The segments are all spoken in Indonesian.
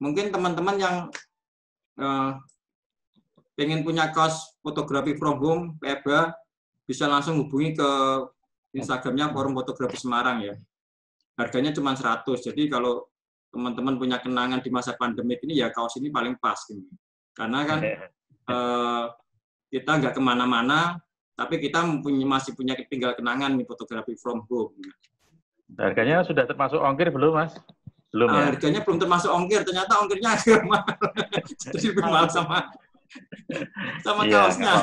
mungkin teman-teman yang pengen punya kaos fotografi from home PFH bisa langsung hubungi ke Instagramnya Forum Fotografi Semarang ya. Harganya cuma 100. Jadi kalau teman-teman punya kenangan di masa pandemi ini ya kaos ini paling pas gitu. Karena kan kita nggak kemana-mana, tapi kita masih punya tinggal kenangan nih fotografi from home. Harganya sudah termasuk ongkir belum, Mas? Belum ya? Harganya belum termasuk ongkir, ternyata ongkirnya agak mahal. Jadi lebih mahal sama kaosnya.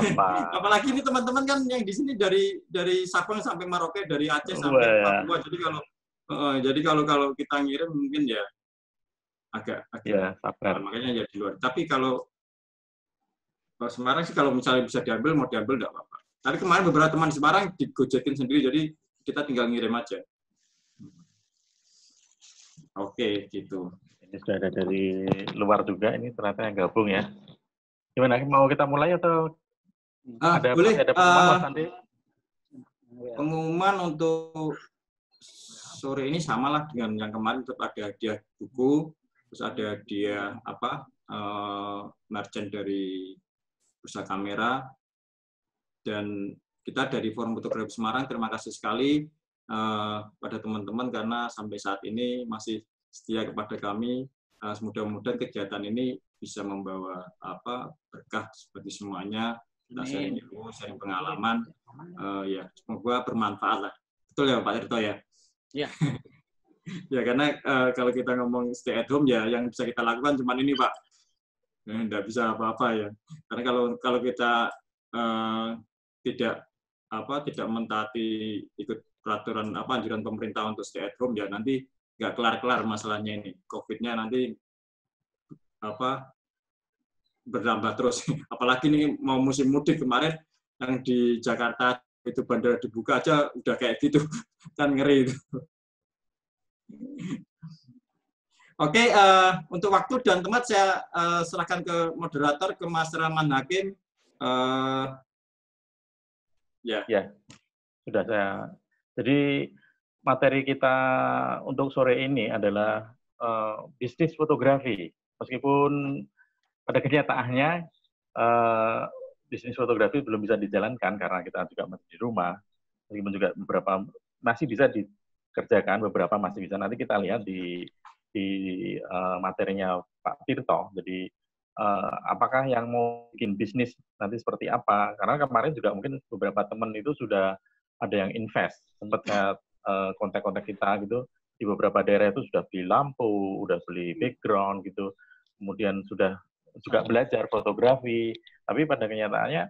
Apalagi ini teman-teman kan yang di sini dari Sabang sampai Merauke, dari Aceh sampai Papua. Jadi kalau kita ngirim mungkin ya agak ya, sabar. Makanya ya di luar. Tapi kalau Semarang sih kalau misalnya bisa diambil, mau diambil enggak apa-apa. Tapi kemarin beberapa teman di Semarang digojekin sendiri, jadi kita tinggal ngirim aja. Oke, gitu. Ini sudah ada dari luar juga, ini ternyata yang gabung ya. Gimana, mau kita mulai atau boleh. ada pengumuman nanti? Pengumuman untuk sore ini samalah dengan yang kemarin, tetap ada hadiah buku, terus ada hadiah merchant dari Bursa Kamera, dan kita dari Forum Fotografi Semarang terima kasih sekali pada teman-teman karena sampai saat ini masih setia kepada kami. Mudah-mudahan kegiatan ini bisa membawa berkah seperti semuanya. Kita sharing ilmu, sharing pengalaman. Ya, semoga bermanfaat lah. Betul ya Pak Tirto ya? Iya. Ya karena kalau kita ngomong stay at home ya yang bisa kita lakukan cuma ini Pak. Nggak bisa apa-apa ya. Karena kalau kita tidak mentaati ikut peraturan anjuran pemerintah untuk stay at home ya nanti nggak kelar-kelar masalahnya ini. COVID-nya nanti bertambah terus. Apalagi ini mau musim mudik kemarin yang di Jakarta itu bandara dibuka aja udah kayak gitu kan ngeri itu. Oke, untuk waktu dan tempat saya serahkan ke moderator, ke Mas Rahman Hakim. Ya, sudah saya. Jadi materi kita untuk sore ini adalah bisnis fotografi. Meskipun pada kenyataannya bisnis fotografi belum bisa dijalankan karena kita juga masih di rumah. Meskipun juga beberapa masih bisa dikerjakan, beberapa masih bisa. Nanti kita lihat di materinya Pak Tirto. Jadi apakah yang mau bikin bisnis nanti seperti apa? Karena kemarin juga mungkin beberapa teman itu sudah ada yang invest. Sempat saya kontak-kontak kita gitu di beberapa daerah itu sudah beli lampu, sudah beli background gitu. Kemudian sudah juga belajar fotografi. Tapi pada kenyataannya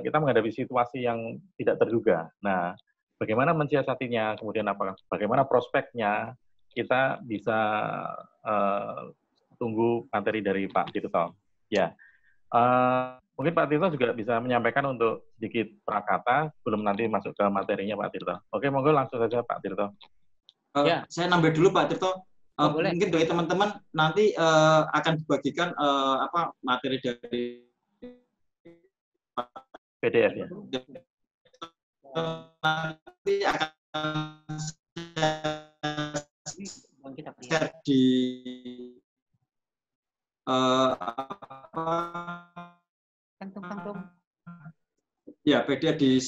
kita menghadapi situasi yang tidak terduga. Nah, bagaimana mensiasatinya? Kemudian bagaimana prospeknya? Kita bisa tunggu materi dari Pak Tirto. Ya, mungkin Pak Tirto juga bisa menyampaikan untuk sedikit prakata sebelum nanti masuk ke materinya Pak Tirto. Oke, monggo langsung saja Pak Tirto. Ya, saya nambah dulu Pak Tirto. Mungkin dari teman-teman nanti akan dibagikan materi dari PDF ya. Nanti akan share di ya PDF di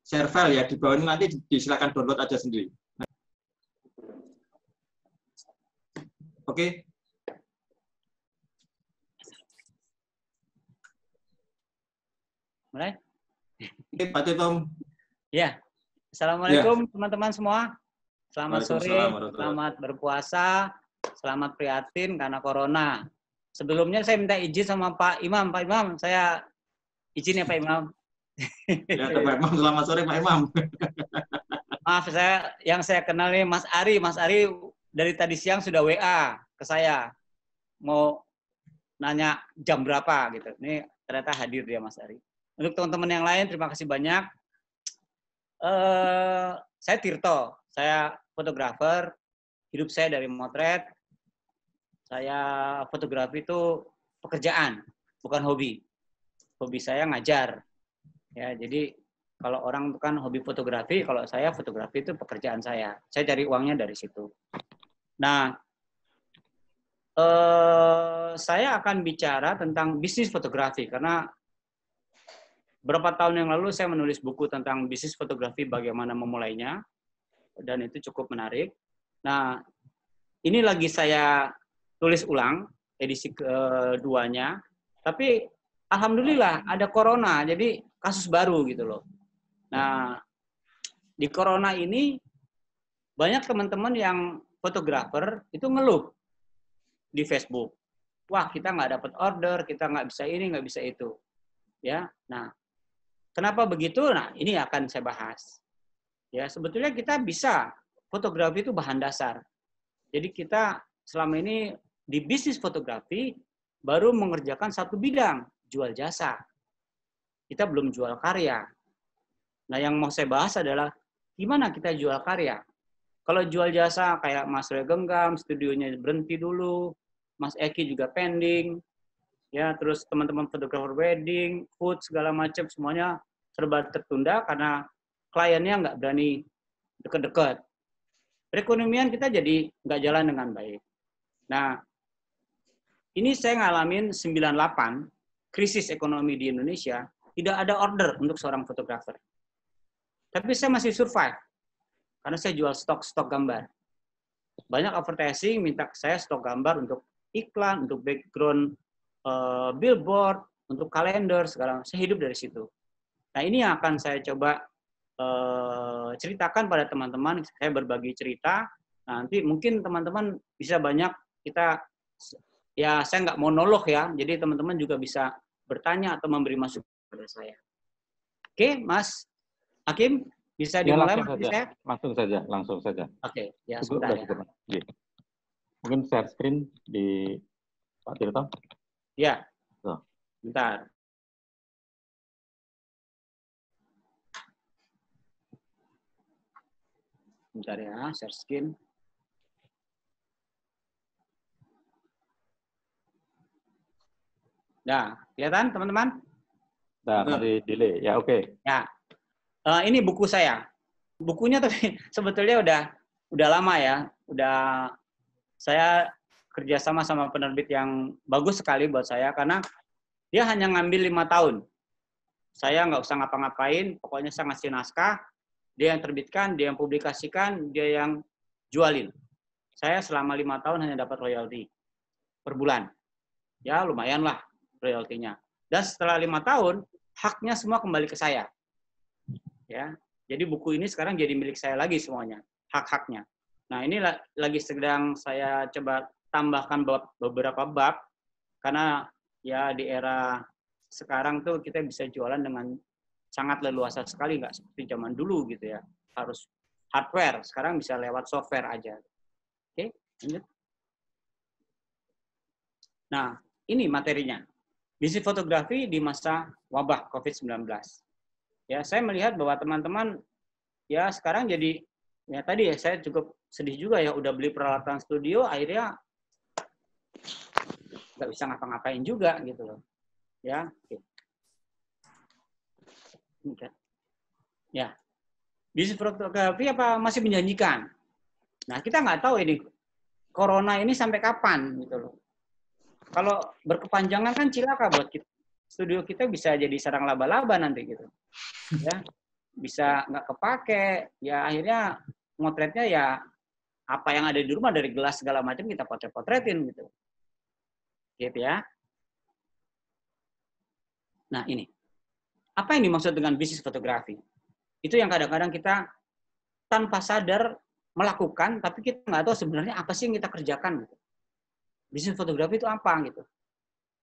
share file ya di bawah ini nanti disilakan download aja sendiri. Oke. Mulai? Oke, Pak Tirto. Ya. Assalamualaikum teman-teman semua. Selamat sore, selamat berpuasa, selamat prihatin karena corona. Sebelumnya saya minta izin sama Pak Imam. Pak Imam, saya izin ya Pak Imam. Ya, Pak Imam, selamat sore Pak Imam. Maaf, yang saya kenal nih Mas Ari. Mas Ari dari tadi siang sudah WA ke saya. Mau nanya jam berapa gitu. Ini ternyata hadir dia Mas Ari. Untuk teman-teman yang lain, terima kasih banyak. Saya Tirto, saya fotografer. Hidup saya dari motret. Saya fotografi itu pekerjaan, bukan hobi. Hobi saya ngajar. Ya, jadi kalau orang itu kan hobi fotografi, kalau saya fotografi itu pekerjaan saya. Saya cari uangnya dari situ. Nah, saya akan bicara tentang bisnis fotografi karena beberapa tahun yang lalu saya menulis buku tentang bisnis fotografi bagaimana memulainya dan itu cukup menarik. Nah, ini lagi saya tulis ulang edisi keduanya, tapi alhamdulillah ada corona, jadi kasus baru gitu loh. Nah, di corona ini banyak teman-teman yang fotografer itu ngeluh di Facebook. Wah, kita nggak dapat order, kita nggak bisa ini, nggak bisa itu. Ya, nah, kenapa begitu? Nah, ini akan saya bahas. Ya, sebetulnya kita bisa, fotografi itu bahan dasar. Jadi kita selama ini di bisnis fotografi baru mengerjakan satu bidang, jual jasa. Kita belum jual karya. Nah, yang mau saya bahas adalah gimana kita jual karya. Kalau jual jasa kayak Mas Roy genggam, studionya berhenti dulu, Mas Eki juga pending, ya terus teman-teman fotografer wedding, food segala macam semuanya serba tertunda karena kliennya nggak berani deket-deket. Perekonomian kita jadi nggak jalan dengan baik. Nah, ini saya ngalamin 98, krisis ekonomi di Indonesia, tidak ada order untuk seorang fotografer. Tapi saya masih survive, karena saya jual stok gambar. Banyak advertising minta saya stok gambar untuk iklan, untuk background billboard, untuk kalender, segala. Saya hidup dari situ. Nah, ini yang akan saya coba ceritakan pada teman-teman. Saya berbagi cerita. Nanti mungkin teman-teman bisa banyak kita, ya saya nggak monolog ya, jadi teman-teman juga bisa bertanya atau memberi masukan kepada saya. Oke, Mas Hakim, bisa dimulai? Ya, langsung saja. Oke, ya sebentar ya. Mungkin share screen di Pak Tirto. Ya, bentar. Bentar ya, share screen. Nah, kelihatan teman-teman? Nah, masih delay. Ya, oke. Ya, ini buku saya. Bukunya tapi sebetulnya udah lama ya. Udah saya kerjasama sama penerbit yang bagus sekali buat saya karena dia hanya ngambil 5 tahun. Saya nggak usah ngapa-ngapain, pokoknya saya ngasih naskah, dia yang terbitkan, dia yang publikasikan, dia yang jualin. Saya selama 5 tahun hanya dapat royalti per bulan. Ya lumayan lah royaltinya. Dan setelah 5 tahun, haknya semua kembali ke saya. Ya, jadi buku ini sekarang jadi milik saya lagi semuanya, hak-haknya. Nah, ini lagi sedang saya coba tambahkan beberapa bab, karena ya di era sekarang tuh kita bisa jualan dengan sangat leluasa sekali, nggak seperti zaman dulu gitu ya. Harus hardware, sekarang bisa lewat software aja. Oke, lanjut. Nah, ini materinya. Bisnis fotografi di masa wabah COVID-19. Ya, saya melihat bahwa teman-teman ya sekarang jadi, ya tadi ya saya cukup sedih juga ya, udah beli peralatan studio, akhirnya nggak bisa ngapa-ngapain juga gitu loh. Ya, oke. Ya, bisnis fotografi apa masih menjanjikan? Nah, kita nggak tahu ini corona ini sampai kapan gitu loh. Kalau berkepanjangan kan cilaka buat kita. Studio kita bisa jadi sarang laba-laba nanti gitu. Ya, bisa nggak kepake. Ya akhirnya motretnya ya apa yang ada di rumah dari gelas segala macam kita potret-potretin gitu. Gitu ya. Nah, ini. Apa yang dimaksud dengan bisnis fotografi? Itu yang kadang-kadang kita tanpa sadar melakukan, tapi kita nggak tahu sebenarnya apa sih yang kita kerjakan. Gitu. Bisnis fotografi itu apa gitu.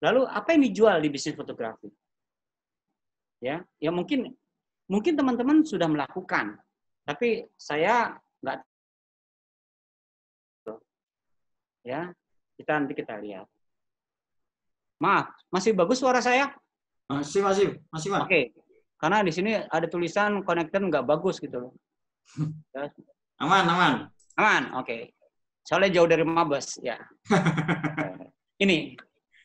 Lalu apa yang dijual di bisnis fotografi? Ya mungkin teman-teman sudah melakukan, tapi saya nggak. Ya, nanti kita lihat. Maaf, masih bagus suara saya? Masih, Pak. Oke, karena di sini ada tulisan connector nggak bagus gitu loh. Aman. Oke. Soalnya jauh dari Mabes, ya. Ini,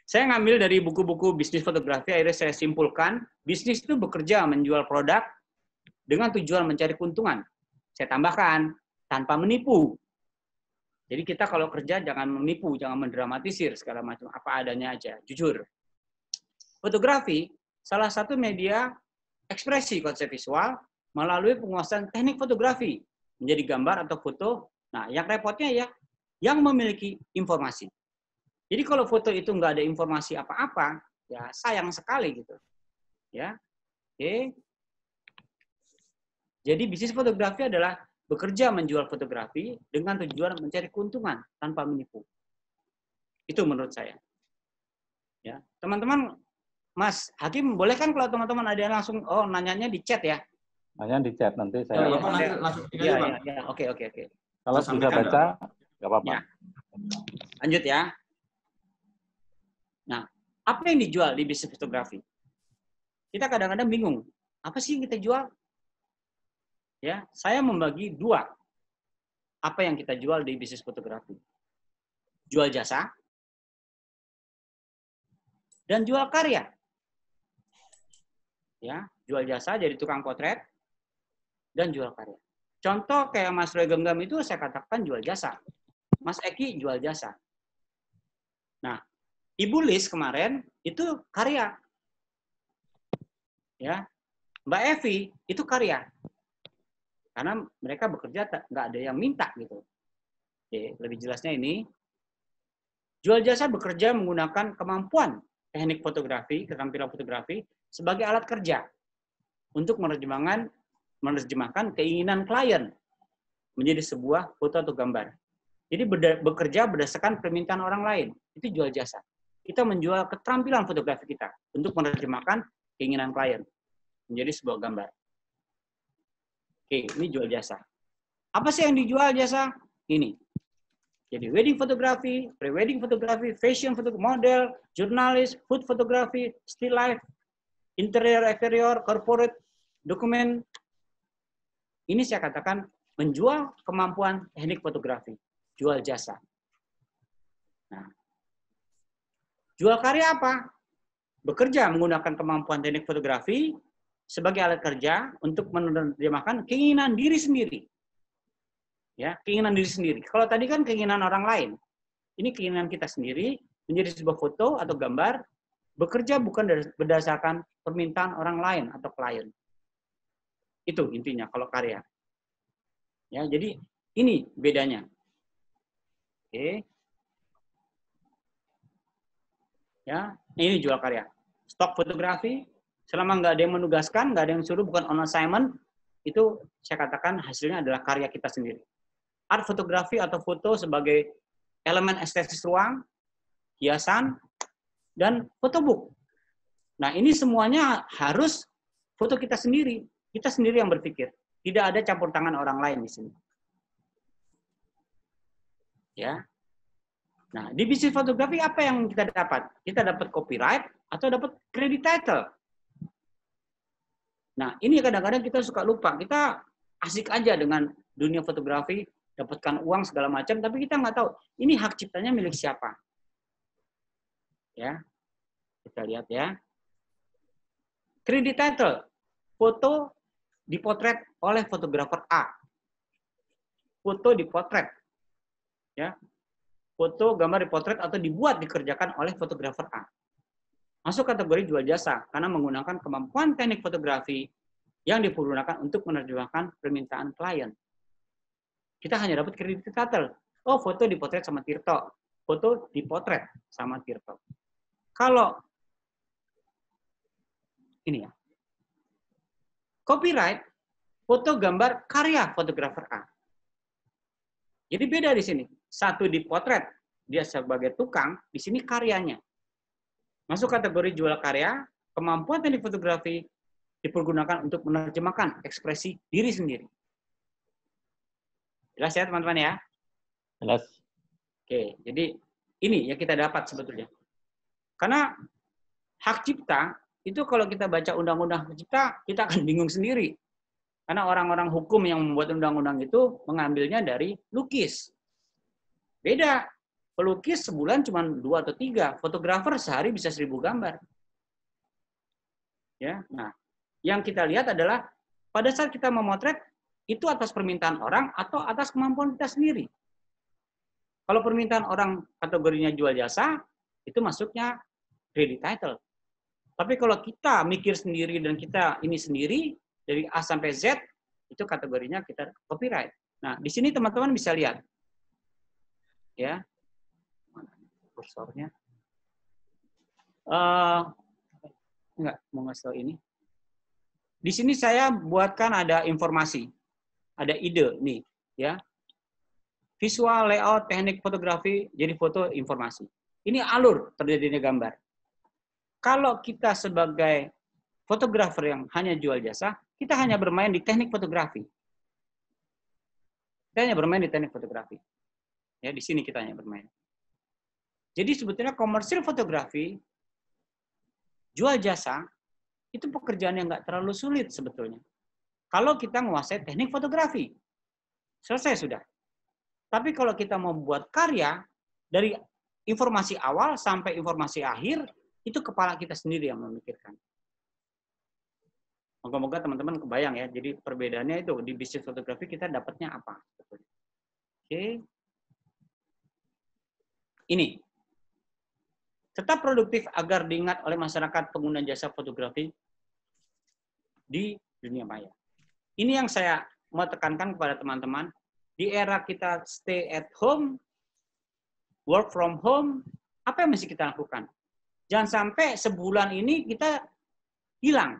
saya ngambil dari buku-buku bisnis fotografi, akhirnya saya simpulkan, bisnis itu bekerja menjual produk dengan tujuan mencari keuntungan. Saya tambahkan, tanpa menipu. Jadi kita kalau kerja jangan menipu, jangan mendramatisir segala macam, apa adanya aja, jujur. Fotografi salah satu media ekspresi konsep visual melalui penguasaan teknik fotografi menjadi gambar atau foto. Nah, yang repotnya ya yang memiliki informasi. Jadi kalau foto itu nggak ada informasi apa-apa, ya sayang sekali gitu. Ya, oke. Jadi bisnis fotografi adalah bekerja menjual fotografi dengan tujuan mencari keuntungan tanpa menipu. Itu menurut saya. Ya, teman-teman, Mas Hakim, boleh kan kalau teman-teman ada yang langsung nanyanya di chat ya? Nanya di chat nanti saya. Bapak nanti langsung tinggal Iya, Pak. iya, oke. Kalau bisa baca, nggak apa-apa. Ya. Lanjut ya. Nah, apa yang dijual di bisnis fotografi? Kita kadang-kadang bingung. Apa sih yang kita jual? Ya, saya membagi dua. Apa yang kita jual di bisnis fotografi? Jual jasa dan jual karya. Ya, jual jasa jadi tukang potret dan jual karya. Contoh kayak Mas Roy Genggam itu saya katakan jual jasa. Mas Eki jual jasa. Nah, Ibu Lis kemarin itu karya. Ya, Mbak Evi itu karya. Karena mereka bekerja nggak ada yang minta gitu. Oke, lebih jelasnya ini, jual jasa bekerja menggunakan kemampuan teknik fotografi, keterampilan fotografi sebagai alat kerja untuk menerjemahkan keinginan klien menjadi sebuah foto atau gambar. Jadi bekerja berdasarkan permintaan orang lain, itu jual jasa. Kita menjual keterampilan fotografi kita untuk menerjemahkan keinginan klien menjadi sebuah gambar. Oke, ini jual jasa. Apa sih yang dijual jasa? Ini. Jadi wedding fotografi, pre-wedding fotografi, fashion fotografi, model, jurnalis, food fotografi, still life, interior, exterior, corporate, dokumen. Ini saya katakan menjual kemampuan teknik fotografi, jual jasa. Nah, jual karya apa? Bekerja menggunakan kemampuan teknik fotografi sebagai alat kerja untuk menerjemahkan keinginan diri sendiri. Ya, keinginan diri sendiri. Kalau tadi kan keinginan orang lain. Ini keinginan kita sendiri menjadi sebuah foto atau gambar, bekerja bukan berdasarkan permintaan orang lain atau klien. Itu intinya kalau karya. Ya, jadi ini bedanya. Oke. Ya, ini jual karya. Stok fotografi, selama nggak ada yang menugaskan, nggak ada yang suruh, bukan on assignment, itu saya katakan hasilnya adalah karya kita sendiri. Art fotografi atau foto sebagai elemen estetis ruang, hiasan, dan fotobook. Nah, ini semuanya harus foto kita sendiri. Kita sendiri yang berpikir. Tidak ada campur tangan orang lain di sini. Ya. Nah, di bisnis fotografi apa yang kita dapat? Kita dapat copyright atau dapat credit title. Nah, ini kadang-kadang kita suka lupa. Kita asik aja dengan dunia fotografi, dapatkan uang segala macam, tapi kita nggak tahu ini hak ciptanya milik siapa. Ya, kita lihat ya. Credit title, foto dipotret oleh fotografer A. Foto dipotret, ya. Foto, gambar dipotret atau dibuat dikerjakan oleh fotografer A. Masuk kategori jual jasa karena menggunakan kemampuan teknik fotografi yang dipergunakan untuk menerjemahkan permintaan klien. Kita hanya dapat credit title. Oh, foto dipotret sama Tirto. Foto dipotret sama Tirto. Kalau ini ya. Copyright, foto gambar karya fotografer A. Jadi beda di sini. Satu dipotret, dia sebagai tukang, di sini karyanya. Masuk kategori jual karya, kemampuan teknik fotografi dipergunakan untuk menerjemahkan ekspresi diri sendiri. Jelas ya teman-teman ya? Jelas. Oke, jadi ini yang kita dapat sebetulnya. Karena hak cipta, itu kalau kita baca undang-undang hak cipta, kita akan bingung sendiri. Karena orang-orang hukum yang membuat undang-undang itu mengambilnya dari lukis. Beda. Pelukis sebulan cuma 2 atau 3, fotografer sehari bisa 1000 gambar. Ya, nah, yang kita lihat adalah pada saat kita memotret itu atas permintaan orang atau atas kemampuan kita sendiri. Kalau permintaan orang kategorinya jual jasa, itu masuknya credit title. Tapi kalau kita mikir sendiri dan kita ini sendiri, dari A sampai Z, itu kategorinya kita copyright. Nah, di sini teman-teman bisa lihat. Ya. Mana kursornya? Enggak, mau ngasih tahu ini. Di sini saya buatkan ada informasi. Ada ide nih, ya. Visual, layout, teknik fotografi, jadi foto, informasi. Ini alur terjadinya gambar. Kalau kita sebagai fotografer yang hanya jual jasa, kita hanya bermain di teknik fotografi. Kita hanya bermain di teknik fotografi. Ya, di sini kita hanya bermain. Jadi sebetulnya komersil fotografi, jual jasa, itu pekerjaan yang nggak terlalu sulit sebetulnya. Kalau kita menguasai teknik fotografi, selesai sudah. Tapi kalau kita mau buat karya, dari informasi awal sampai informasi akhir, itu kepala kita sendiri yang memikirkan. Moga-moga teman-teman kebayang ya. Jadi perbedaannya itu, di bisnis fotografi kita dapatnya apa. Oke. Ini. Tetap produktif agar diingat oleh masyarakat pengguna jasa fotografi di dunia maya. Ini yang saya mau tekankan kepada teman-teman. Di era kita stay at home, work from home, apa yang mesti kita lakukan? Jangan sampai sebulan ini kita hilang.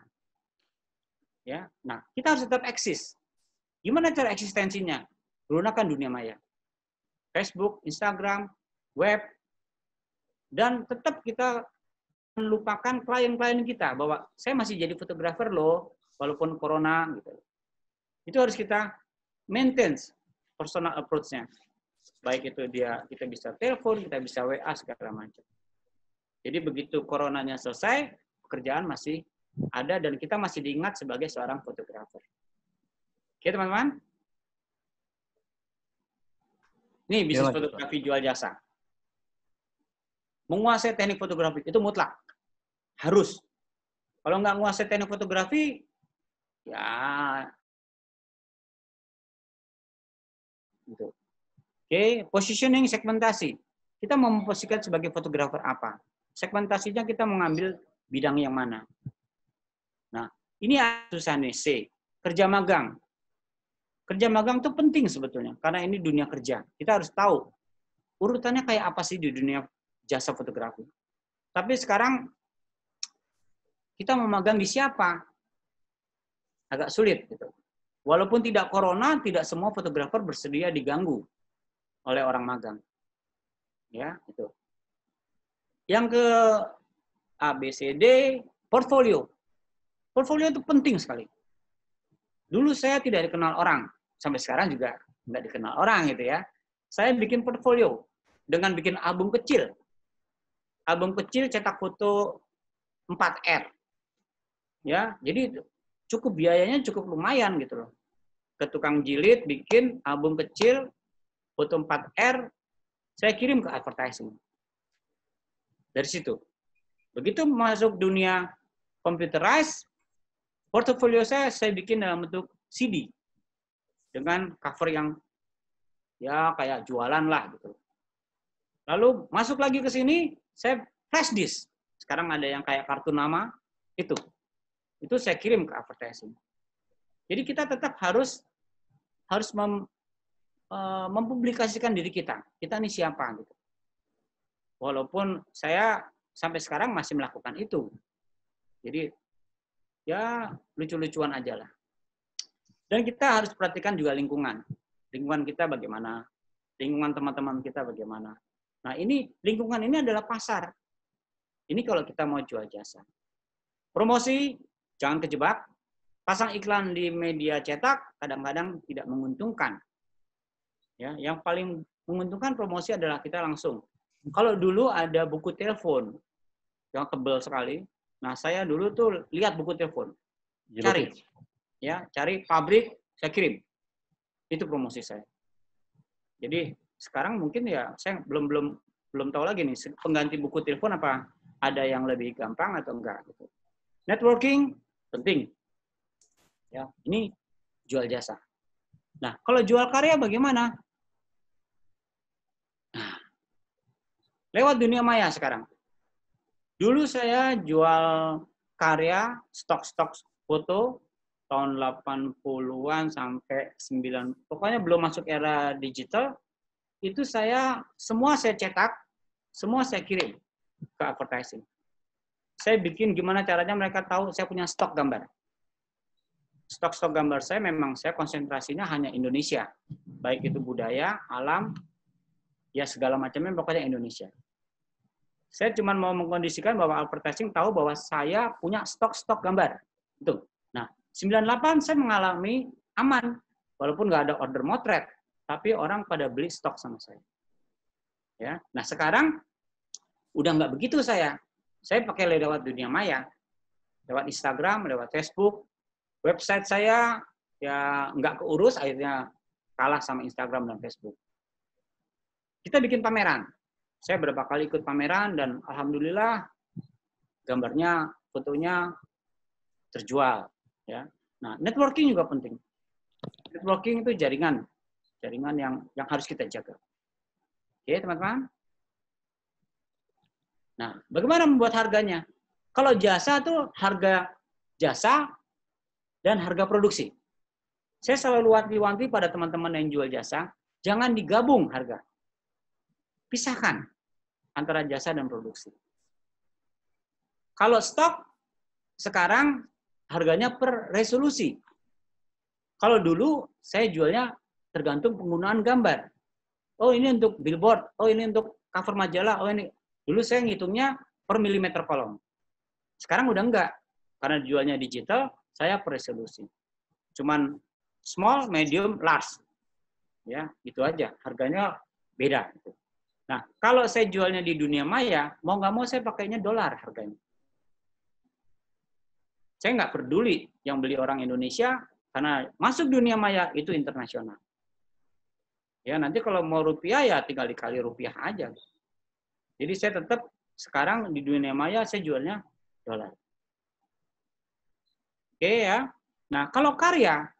Ya, nah kita harus tetap eksis. Gimana cara eksistensinya? Gunakan dunia maya. Facebook, Instagram, web, dan tetap kita melupakan klien-klien kita bahwa saya masih jadi fotografer loh, walaupun corona gitu. Itu harus kita maintain personal approach-nya. Baik itu kita bisa telepon, kita bisa WA segala macam. Jadi begitu coronanya selesai, pekerjaan masih ada dan kita masih diingat sebagai seorang fotografer. Oke teman-teman? Ini bisnis fotografi jual jasa. Menguasai teknik fotografi itu mutlak. Harus. Kalau nggak menguasai teknik fotografi, ya gitu. Oke, positioning, segmentasi. Kita mau memposisikan sebagai fotografer apa? Segmentasinya kita mengambil bidang yang mana. Nah, ini susah nih, C. Kerja magang. Kerja magang itu penting sebetulnya, karena ini dunia kerja. Kita harus tahu urutannya kayak apa sih di dunia jasa fotografi. Tapi sekarang kita mau magang di siapa? Agak sulit gitu. Walaupun tidak corona, tidak semua fotografer bersedia diganggu oleh orang magang. Ya, itu. Yang ke ABCD, portfolio. Portfolio itu penting sekali. Dulu saya tidak dikenal orang, sampai sekarang juga nggak dikenal orang gitu ya. Saya bikin portfolio dengan bikin album kecil. Album kecil cetak foto 4R. Ya, jadi cukup biayanya cukup lumayan gitu loh. Ke tukang jilid bikin album kecil foto 4R, saya kirim ke advertising. Dari situ. Begitu masuk dunia computerized, portofolio saya bikin dalam bentuk CD. Dengan cover yang ya kayak jualan lah gitu. Lalu masuk lagi ke sini, saya flash disk. Sekarang ada yang kayak kartu nama, itu. Itu saya kirim ke advertising. Jadi kita tetap harus mempublikasikan diri kita. Kita ini siapa gitu. Walaupun saya sampai sekarang masih melakukan itu. Jadi ya lucu-lucuan aja lah. Dan kita harus perhatikan juga lingkungan. Lingkungan kita bagaimana? Lingkungan teman-teman kita bagaimana? Nah, ini lingkungan ini adalah pasar. Ini kalau kita mau jual jasa. Promosi jangan kejebak. Pasang iklan di media cetak kadang-kadang tidak menguntungkan. Ya, yang paling menguntungkan promosi adalah kita langsung. Kalau dulu ada buku telepon yang tebal sekali. Nah, saya dulu tuh lihat buku telepon. Cari. Ya, cari pabrik, saya kirim. Itu promosi saya. Jadi, sekarang mungkin ya saya belum tahu lagi nih pengganti buku telepon apa ada yang lebih gampang atau enggak gitu. Networking penting. Ya, ini jual jasa. Nah, kalau jual karya bagaimana? Nah, Lewat dunia maya sekarang. Dulu saya jual karya, stok-stok foto, tahun 80-an sampai 90, pokoknya belum masuk era digital, itu semua saya cetak, semua saya kirim ke advertising. Saya bikin gimana caranya mereka tahu saya punya stok gambar. Stok-stok gambar saya memang saya konsentrasinya hanya Indonesia. Baik itu budaya, alam, ya segala macamnya pokoknya Indonesia. Saya cuma mau mengkondisikan bahwa advertising tahu bahwa saya punya stok-stok gambar. Itu. Nah, 98 saya mengalami aman. Walaupun nggak ada order motret, tapi orang pada beli stok sama saya. Ya. Nah, sekarang udah nggak begitu saya. Saya pakai lewat dunia maya. Lewat Instagram, lewat Facebook. Website saya ya nggak keurus, akhirnya kalah sama Instagram dan Facebook. Kita bikin pameran. Saya berapa kali ikut pameran dan alhamdulillah gambarnya, fotonya terjual. Ya. Nah, networking juga penting. Networking itu jaringan yang harus kita jaga. Oke, teman-teman. Nah, bagaimana membuat harganya? Kalau jasa tuh harga jasa dan harga produksi. Saya selalu wanti-wanti pada teman-teman yang jual jasa, jangan digabung harga. Pisahkan antara jasa dan produksi. Kalau stok, sekarang harganya per resolusi. Kalau dulu saya jualnya tergantung penggunaan gambar. Oh ini untuk billboard, oh ini untuk cover majalah, oh ini. Dulu saya ngitungnya per milimeter kolom. Sekarang udah enggak. Karena jualnya digital, saya per resolusi. Cuman small, medium, large. Ya, itu aja. Harganya beda. Nah, kalau saya jualnya di dunia maya, mau nggak mau saya pakainya dolar harganya. Saya nggak peduli yang beli orang Indonesia, karena masuk dunia maya itu internasional. Ya, nanti kalau mau rupiah ya tinggal dikali rupiah aja. Jadi saya tetap sekarang di dunia maya saya jualnya dolar. Oke ya. Nah, kalau karya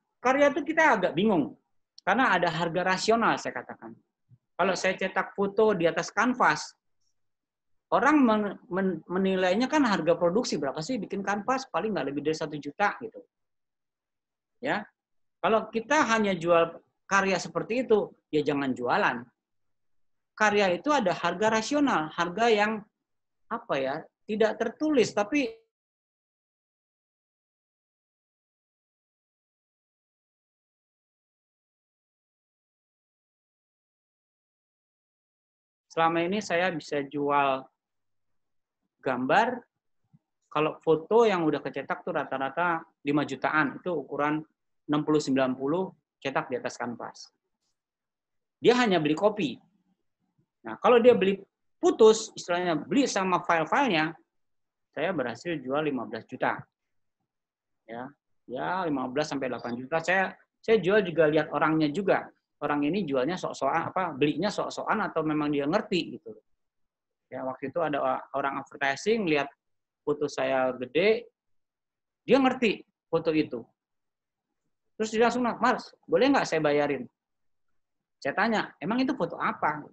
itu kita agak bingung. Karena ada harga rasional saya katakan. Kalau saya cetak foto di atas kanvas, orang menilainya kan harga produksi berapa sih bikin kanvas, paling nggak lebih dari 1 juta gitu. Ya, kalau kita hanya jual karya seperti itu, ya jangan jualan. Karya itu ada harga rasional, harga yang apa ya, tidak tertulis tapi selama ini saya bisa jual gambar, kalau foto yang udah kecetak tuh rata-rata 5 jutaan, itu ukuran 60-90 cetak di atas kanvas. Dia hanya beli kopi. Nah, kalau dia beli putus, istilahnya beli sama file-filenya, saya berhasil jual 15 juta. Ya, 15 sampai 8 juta. Saya jual juga lihat orangnya juga. Orang ini jualnya sok-sokan belinya sok-sokan atau memang dia ngerti gitu. Ya, waktu itu ada orang advertising lihat foto saya gede, dia ngerti foto itu. Terus dia langsung, "Mas, boleh nggak saya bayarin?" Saya tanya, "Emang itu foto apa?"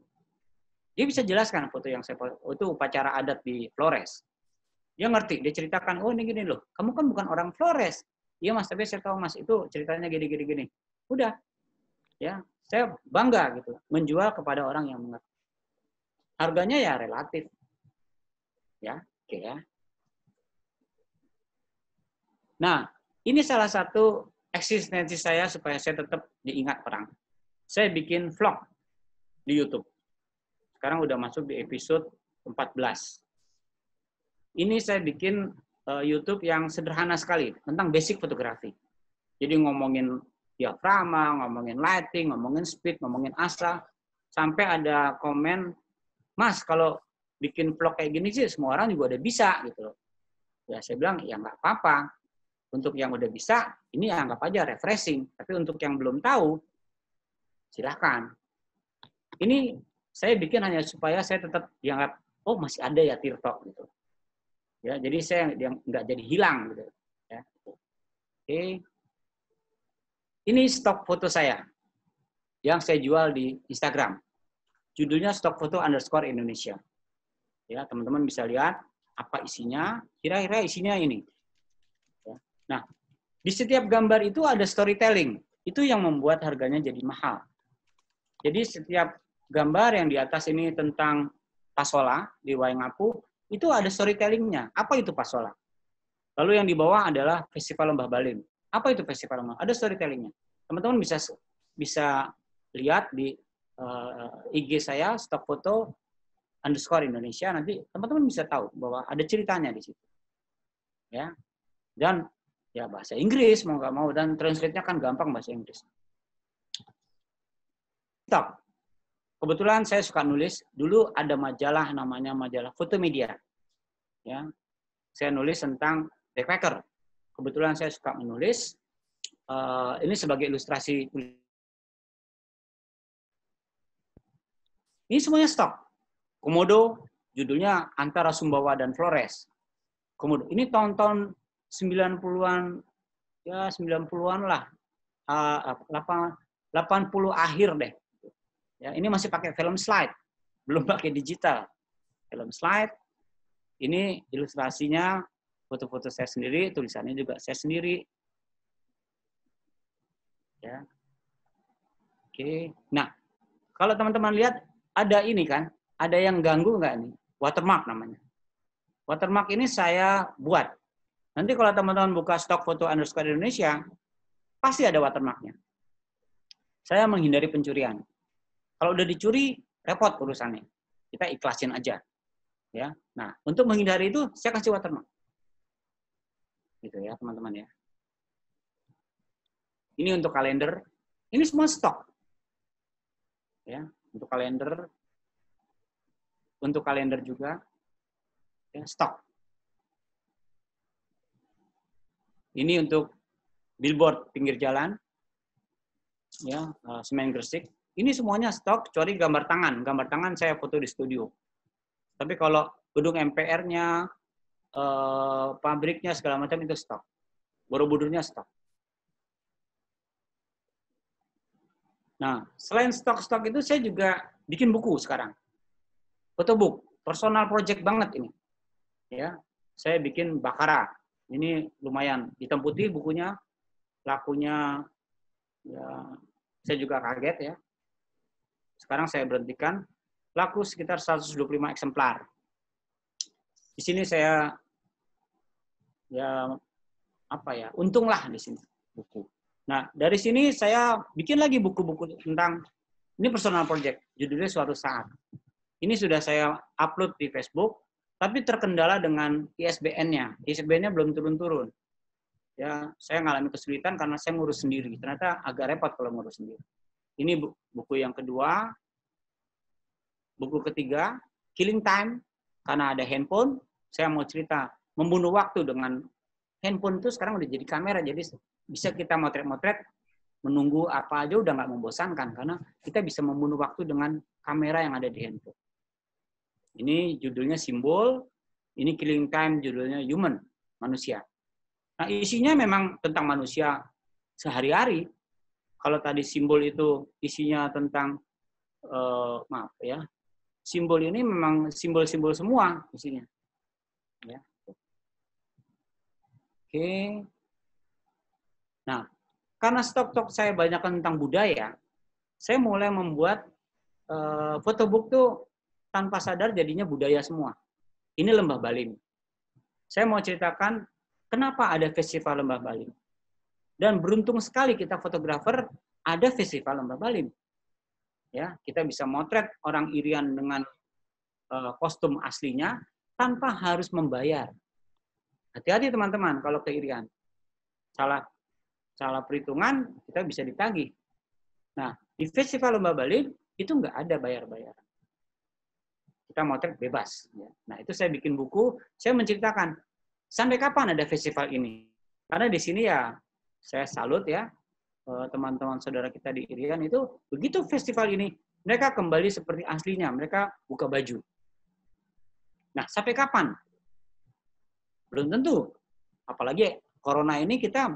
Dia bisa jelaskan foto yang saya foto itu upacara adat di Flores. Dia ngerti, dia ceritakan, "Oh ini gini loh, kamu kan bukan orang Flores." "Iya Mas, tapi saya tahu Mas itu ceritanya gini. Udah, ya saya bangga gitu menjual kepada orang yang mengerti. Harganya ya relatif, ya, oke ya. Nah, ini salah satu eksistensi saya supaya saya tetap diingat orang. Saya bikin vlog di YouTube. Sekarang udah masuk di episode 14. Ini saya bikin YouTube yang sederhana sekali tentang basic fotografi. Jadi ngomongin diafragma, ngomongin lighting, ngomongin speed, ngomongin asa, sampai ada komen, "Mas, kalau bikin vlog kayak gini sih semua orang juga udah bisa gitu loh." Ya saya bilang, ya nggak apa-apa. Untuk yang udah bisa, ini anggap aja refreshing. Tapi untuk yang belum tahu, silahkan. Ini saya bikin hanya supaya saya tetap dianggap, oh masih ada ya Tirto gitu. Ya, jadi saya nggak jadi hilang gitu. Ya. Oke. Ini stok foto saya yang saya jual di Instagram. Judulnya stok foto _Indonesia. Ya, teman-teman bisa lihat apa isinya, kira-kira isinya ini. Ya. Nah, di setiap gambar itu ada storytelling. Itu yang membuat harganya jadi mahal. Jadi setiap gambar yang di atas ini tentang Pasola di Waingapu, itu ada storytelling-nya. Apa itu Pasola? Lalu yang di bawah adalah Festival Lembah Balin. Apa itu Festival Lembah? Ada storytelling-nya. Teman-teman bisa lihat di IG saya, Stock Foto _Indonesia, nanti teman-teman bisa tahu bahwa ada ceritanya di situ. Ya. Dan ya bahasa Inggris mau nggak mau, dan translate-nya kan gampang bahasa Inggris. Stop. Kebetulan saya suka nulis. Dulu ada majalah namanya majalah Foto Media. Ya. Saya nulis tentang backpacker. Kebetulan saya suka menulis. Ini sebagai ilustrasi. Ini semuanya stok. Komodo, judulnya Antara Sumbawa dan Flores. Komodo. Ini tahun-tahun 90-an, ya 90-an lah. 80 akhir deh. Ya, ini masih pakai film slide, belum pakai digital. Film slide. Ini ilustrasinya, foto-foto saya sendiri, tulisannya juga saya sendiri. Ya. Oke. Nah, kalau teman-teman lihat ada ini kan, ada yang ganggu nggak nih? Watermark namanya. Watermark ini saya buat. Nanti kalau teman-teman buka Stock Foto _Indonesia, pasti ada watermarknya. Saya menghindari pencurian. Kalau udah dicuri, repot urusannya. Kita ikhlasin aja. Ya. Nah, untuk menghindari itu, saya kasih watermark. Gitu ya, teman-teman ya. Ini untuk kalender. Ini semua stok. Ya, untuk kalender. Untuk kalender juga. Ya, stok. Ini untuk billboard pinggir jalan. Ya, semen Gresik. Ini semuanya stok, kecuali gambar tangan. Gambar tangan saya foto di studio. Tapi kalau gedung MPR-nya, pabriknya, segala macam itu stok. Borobudurnya stok. Nah, selain stok-stok itu, saya juga bikin buku sekarang. Fotobook, personal project banget ini. Ya, saya bikin Bakara. Ini lumayan hitam putih bukunya, lakunya, ya, saya juga kaget ya. Sekarang saya berhentikan, laku sekitar 125 eksemplar. Di sini saya, ya, apa ya, untunglah di sini buku. Nah, dari sini saya bikin lagi buku-buku tentang, ini personal project, judulnya Suatu Saat. Ini sudah saya upload di Facebook, tapi terkendala dengan ISBN-nya. ISBN-nya belum turun-turun. Ya, saya mengalami kesulitan karena saya ngurus sendiri. Ternyata agak repot kalau ngurus sendiri. Ini buku yang kedua. Buku ketiga, Killing Time, karena ada handphone. Saya mau cerita, membunuh waktu dengan handphone itu sekarang udah jadi kamera, jadi bisa kita motret-motret, menunggu apa aja udah nggak membosankan, karena kita bisa membunuh waktu dengan kamera yang ada di handphone. Ini judulnya Simbol, ini Killing Time judulnya Human, manusia. Nah, isinya memang tentang manusia sehari-hari. Kalau tadi Simbol itu isinya tentang, maaf ya, simbol ini memang simbol-simbol semua isinya. Ya. Oke. Nah, karena stok-stok saya banyak tentang budaya, saya mulai membuat fotobook tuh tanpa sadar jadinya budaya semua. Ini Lembah Balin. Saya mau ceritakan kenapa ada Festival Lembah Balin. Dan beruntung sekali kita fotografer ada Festival Lembah Balin. Ya, kita bisa motret orang Irian dengan kostum aslinya tanpa harus membayar. Hati-hati teman-teman kalau ke Irian. Salah perhitungan kita bisa ditagih. Nah, di Festival Lembah Balin itu nggak ada bayar-bayar. Kita motret bebas. Nah, itu saya bikin buku, saya menceritakan sampai kapan ada festival ini. Karena di sini ya saya salut ya, teman-teman saudara kita di Irian itu, begitu festival ini, mereka kembali seperti aslinya, mereka buka baju. Nah, sampai kapan? Belum tentu. Apalagi corona ini kita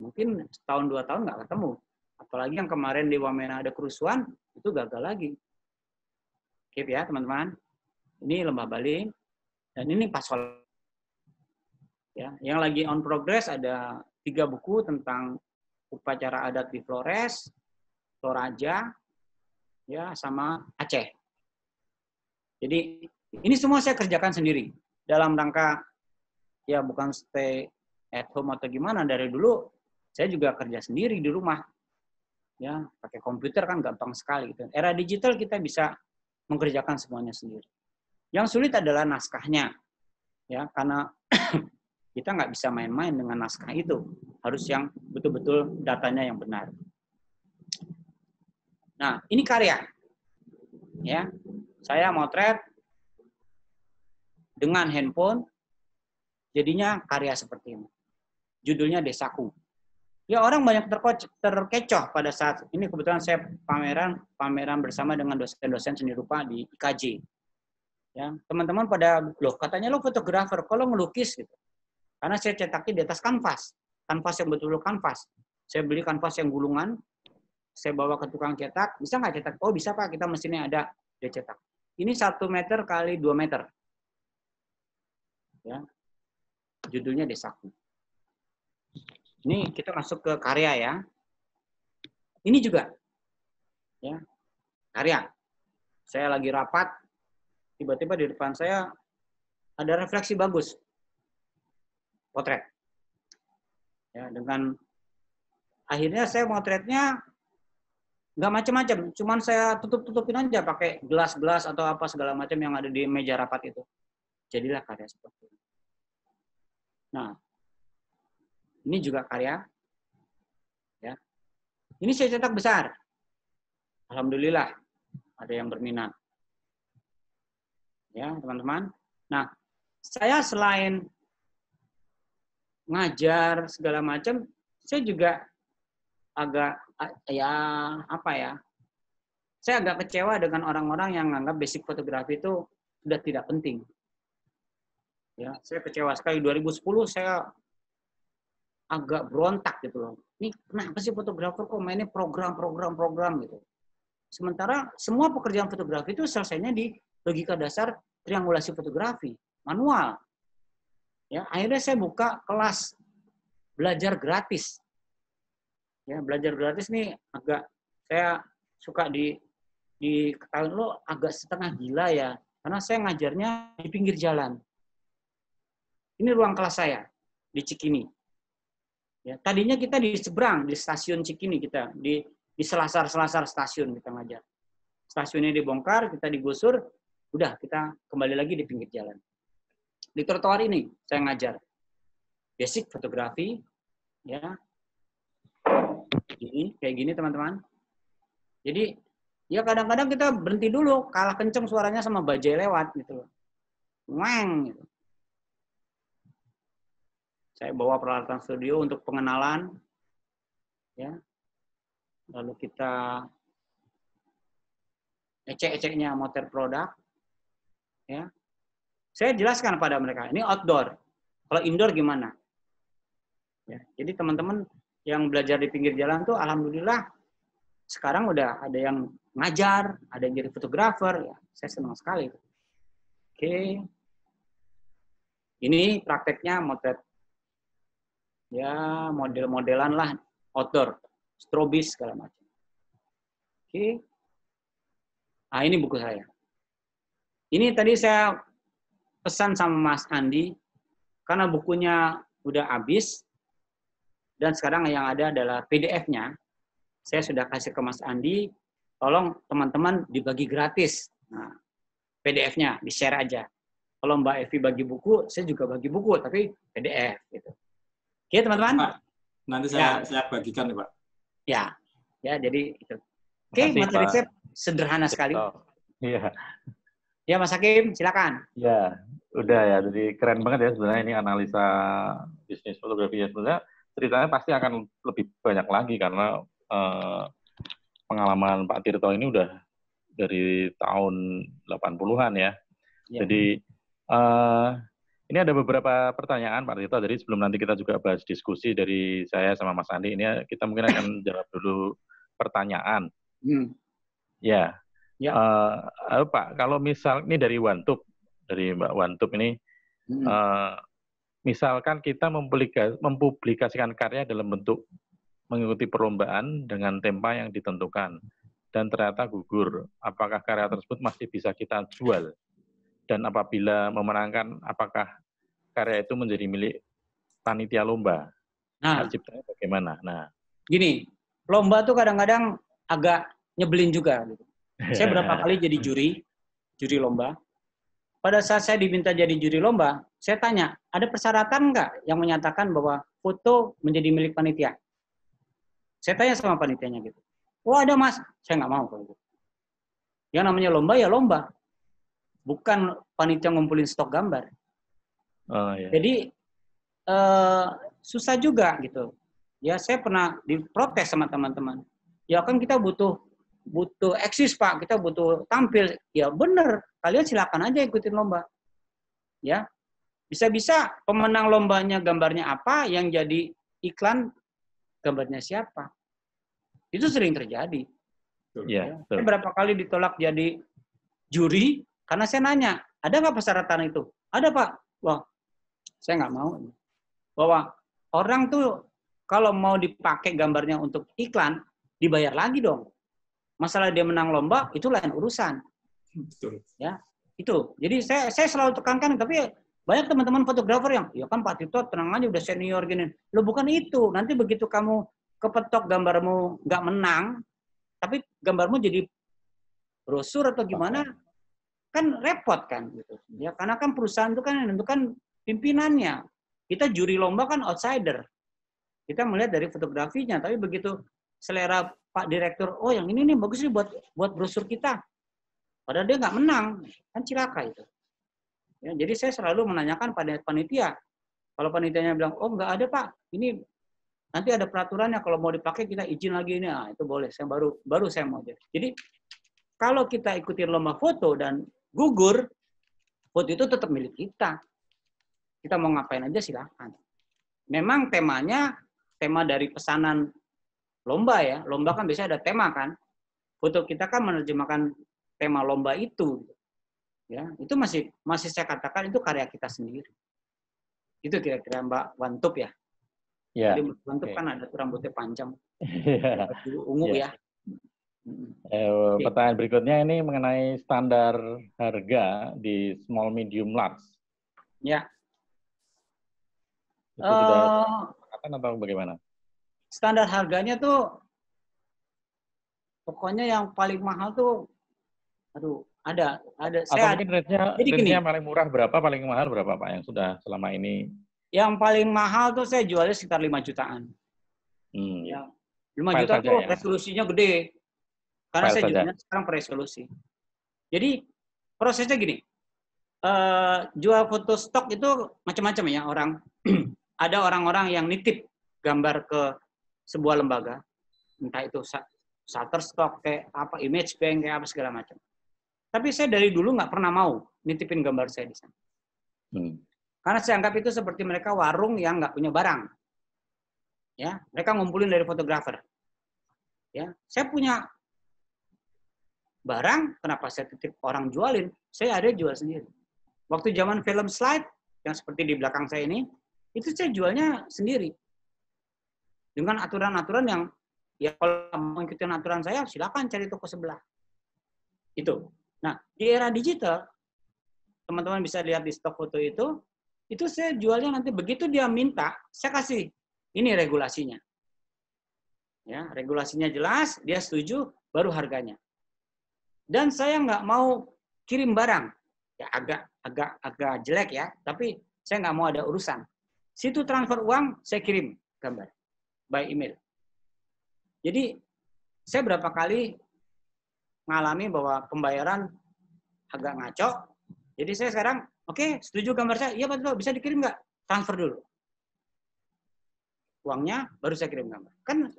mungkin setahun 2 tahun nggak ketemu. Apalagi yang kemarin di Wamena ada kerusuhan, itu gagal lagi. Keep ya teman-teman. Ini Lembah Balin, dan ini Pasolan. Ya, yang lagi on progress ada 3 buku tentang upacara adat di Flores, Toraja, ya, sama Aceh. Jadi ini semua saya kerjakan sendiri dalam rangka ya bukan stay at home atau gimana. Dari dulu saya juga kerja sendiri di rumah. Ya, pakai komputer kan gampang sekali gitu. Era digital kita bisa mengerjakan semuanya sendiri. Yang sulit adalah naskahnya. Ya, karena kita nggak bisa main-main dengan naskah itu. Harus yang betul-betul datanya yang benar. Nah, ini karya. Ya, saya motret dengan handphone, jadinya karya seperti ini. Judulnya Desaku. Ya, orang banyak terkecoh pada saat ini. Kebetulan saya pameran bersama dengan dosen-dosen seni rupa di IKJ. Ya, teman-teman pada, loh katanya lo fotografer, kalau ngelukis gitu. Karena saya cetaknya di atas kanvas yang betul-betul kanvas. Saya beli kanvas yang gulungan, saya bawa ke tukang cetak, bisa nggak cetak? Oh bisa Pak, kita mesinnya ada, dia cetak. Ini 1 meter kali 2 meter. Ya, judulnya Desaku. Ini kita masuk ke karya ya. Ini juga, ya, karya. Saya lagi rapat, tiba-tiba di depan saya ada refleksi bagus, potret. Ya, dengan akhirnya saya motretnya nggak macam-macam, cuman saya tutupin aja pakai gelas-gelas atau apa segala macam yang ada di meja rapat itu. Jadilah karya seperti ini. Nah, ini juga karya. Ya. Ini saya cetak besar. Alhamdulillah ada yang berminat. Ya, teman-teman. Nah, saya selain ngajar segala macam, saya juga agak ya apa ya? Saya agak kecewa dengan orang-orang yang menganggap basic fotografi itu sudah tidak penting. Ya, saya kecewa sekali. 2010 saya agak berontak gitu loh. Ini kenapa sih fotografer kok mainnya program gitu. Sementara semua pekerjaan fotografi itu selesainya di logika dasar triangulasi fotografi, manual. Ya, akhirnya saya buka kelas belajar gratis. Ya, belajar gratis nih agak saya suka ketahuan lo agak setengah gila ya, karena saya ngajarnya di pinggir jalan. Ini ruang kelas saya di Cikini. Ya, tadinya kita di seberang di stasiun Cikini, kita di selasar stasiun kita ngajar. Stasiunnya dibongkar, kita digusur, udah kita kembali lagi di pinggir jalan. Di trotoar ini saya ngajar basic fotografi, ya. Kayak gini teman-teman. Jadi ya kadang-kadang kita berhenti dulu, kalah kenceng suaranya sama bajai lewat gitu. Weng gitu. Saya bawa peralatan studio untuk pengenalan, ya. Lalu kita ecek-eceknya motret produk, ya. Saya jelaskan pada mereka, ini outdoor. Kalau indoor gimana? Ya, jadi teman-teman yang belajar di pinggir jalan tuh, alhamdulillah sekarang udah ada yang ngajar, ada yang jadi fotografer. Ya, saya senang sekali. Oke, ini prakteknya motret. Ya, model-modelan lah, outdoor, strobis segala macam. Oke. Nah, ini buku saya. Ini tadi saya pesan sama Mas Andi, karena bukunya udah habis, dan sekarang yang ada adalah PDF-nya. Saya sudah kasih ke Mas Andi, tolong teman-teman dibagi gratis. Nah, PDF-nya, di-share aja. Kalau Mbak Evi bagi buku, saya juga bagi buku, tapi PDF. Gitu. Oke, teman-teman? Pak, nanti saya bagikan nih, Pak. Ya, jadi itu. Oke, materi saya sederhana sekali. Iya. Ya, Mas Hakim, silakan. Ya, udah ya. Jadi keren banget ya sebenarnya ini analisa bisnis fotografi ya. Sebenarnya ceritanya pasti akan lebih banyak lagi karena pengalaman Pak Tirto ini udah dari tahun 80-an ya. Jadi ini ada beberapa pertanyaan Pak Tirto. Jadi sebelum nanti kita juga bahas diskusi dari saya sama Mas Andi, ini kita mungkin akan jawab dulu pertanyaan. Ya. Ya. Pak, kalau misal ini dari Wantup, dari Mbak Wantup ini, misalkan kita mempublikasikan karya dalam bentuk mengikuti perlombaan dengan tema yang ditentukan, dan ternyata gugur, apakah karya tersebut masih bisa kita jual? Dan apabila memenangkan, apakah karya itu menjadi milik panitia lomba? Nah, Hak ciptanya bagaimana? Nah, gini, lomba tuh kadang-kadang agak nyebelin juga. Gitu. Saya berapa kali jadi juri lomba. Pada saat saya diminta jadi juri lomba, saya tanya, ada persyaratan nggak yang menyatakan bahwa foto menjadi milik panitia? Saya tanya sama panitianya gitu. Oh ada mas, saya nggak mau kalau gitu. Yang namanya lomba ya lomba, bukan panitia ngumpulin stok gambar. oh, iya. Jadi susah juga gitu. Ya saya pernah diprotes sama teman-teman. Ya kan kita butuh eksis Pak, kita butuh tampil. Ya benar, kalian silakan aja ikutin lomba. Ya, bisa-bisa pemenang lombanya gambarnya apa, yang jadi iklan gambarnya siapa. Itu sering terjadi. Ya, saya berapa kali ditolak jadi juri karena saya nanya, ada nggak persyaratan itu? Ada Pak. Wah, saya nggak mau. Bahwa orang tuh kalau mau dipakai gambarnya untuk iklan, dibayar lagi dong. Masalah dia menang lomba, itu lain urusan. Betul. Ya, itu. Jadi saya selalu tekankan, tapi banyak teman-teman fotografer yang, ya kan Pak Tito tenang aja udah senior gini. Lo bukan itu. Nanti begitu kamu kepetok gambarmu nggak menang, tapi gambarmu jadi brosur atau gimana, kan repot kan gitu. Ya karena kan perusahaan itu kan menentukan pimpinannya. Kita juri lomba kan outsider. Kita melihat dari fotografinya, tapi begitu selera Pak Direktur, oh yang ini nih bagus nih buat brosur kita. Padahal dia nggak menang, kan cilaka itu. Ya, jadi saya selalu menanyakan pada panitia. Kalau panitianya bilang, oh nggak ada Pak, ini nanti ada peraturannya kalau mau dipakai kita izin lagi ini, itu boleh. Saya baru saya mau jadi. Jadi kalau kita ikutin lomba foto dan gugur, foto itu tetap milik kita. Kita mau ngapain aja silakan. Memang temanya tema dari pesanan lomba ya. Lomba kan biasanya ada tema kan. Foto kita kan menerjemahkan tema lomba itu. Ya, itu masih saya katakan itu karya kita sendiri. Itu kira-kira Mbak Wantup ya. Ya. Jadi Mbak Wantup kan ada tuh rambutnya panjang. Ungu ya. Pertanyaan berikutnya ini mengenai standar harga di small, medium, large. Ya. Itu sudah disepakatan atau bagaimana? Standar harganya tuh pokoknya yang paling mahal tuh, aduh, ada. Atau mungkin rate-nya paling murah berapa, paling mahal berapa Pak yang sudah selama ini? Yang paling mahal tuh saya jualnya sekitar 5 jutaan. Ya, 5 juta tuh ya? Resolusinya gede. Karena saya jualnya sekarang per resolusi. Jadi prosesnya gini, jual foto stok itu macam-macam ya orang. Ada orang-orang yang nitip gambar ke sebuah lembaga, entah itu Shutterstock kayak apa, Image Bank kayak apa segala macam. Tapi saya dari dulu nggak pernah mau nitipin gambar saya di sana. Karena saya anggap itu seperti mereka warung yang nggak punya barang. Ya, mereka ngumpulin dari fotografer. Ya, saya punya barang, kenapa saya titip orang jualin? Saya ada jual sendiri. Waktu zaman film slide yang seperti di belakang saya ini, itu saya jualnya sendiri. Dengan aturan-aturan yang, ya kalau mau ikutin aturan saya, silakan cari toko sebelah. Itu. Nah, di era digital, teman-teman bisa lihat di stok foto itu saya jualnya nanti begitu dia minta, saya kasih. Ini regulasinya. Ya, regulasinya jelas, dia setuju, baru harganya. Dan saya nggak mau kirim barang. Ya agak jelek ya, tapi saya nggak mau ada urusan. Situ transfer uang, saya kirim gambar by email. Jadi saya berapa kali mengalami bahwa pembayaran agak ngaco. Jadi saya sekarang, oke, setuju gambar saya, iya Pak, bisa dikirim nggak? Transfer dulu. Uangnya, baru saya kirim gambar. Kan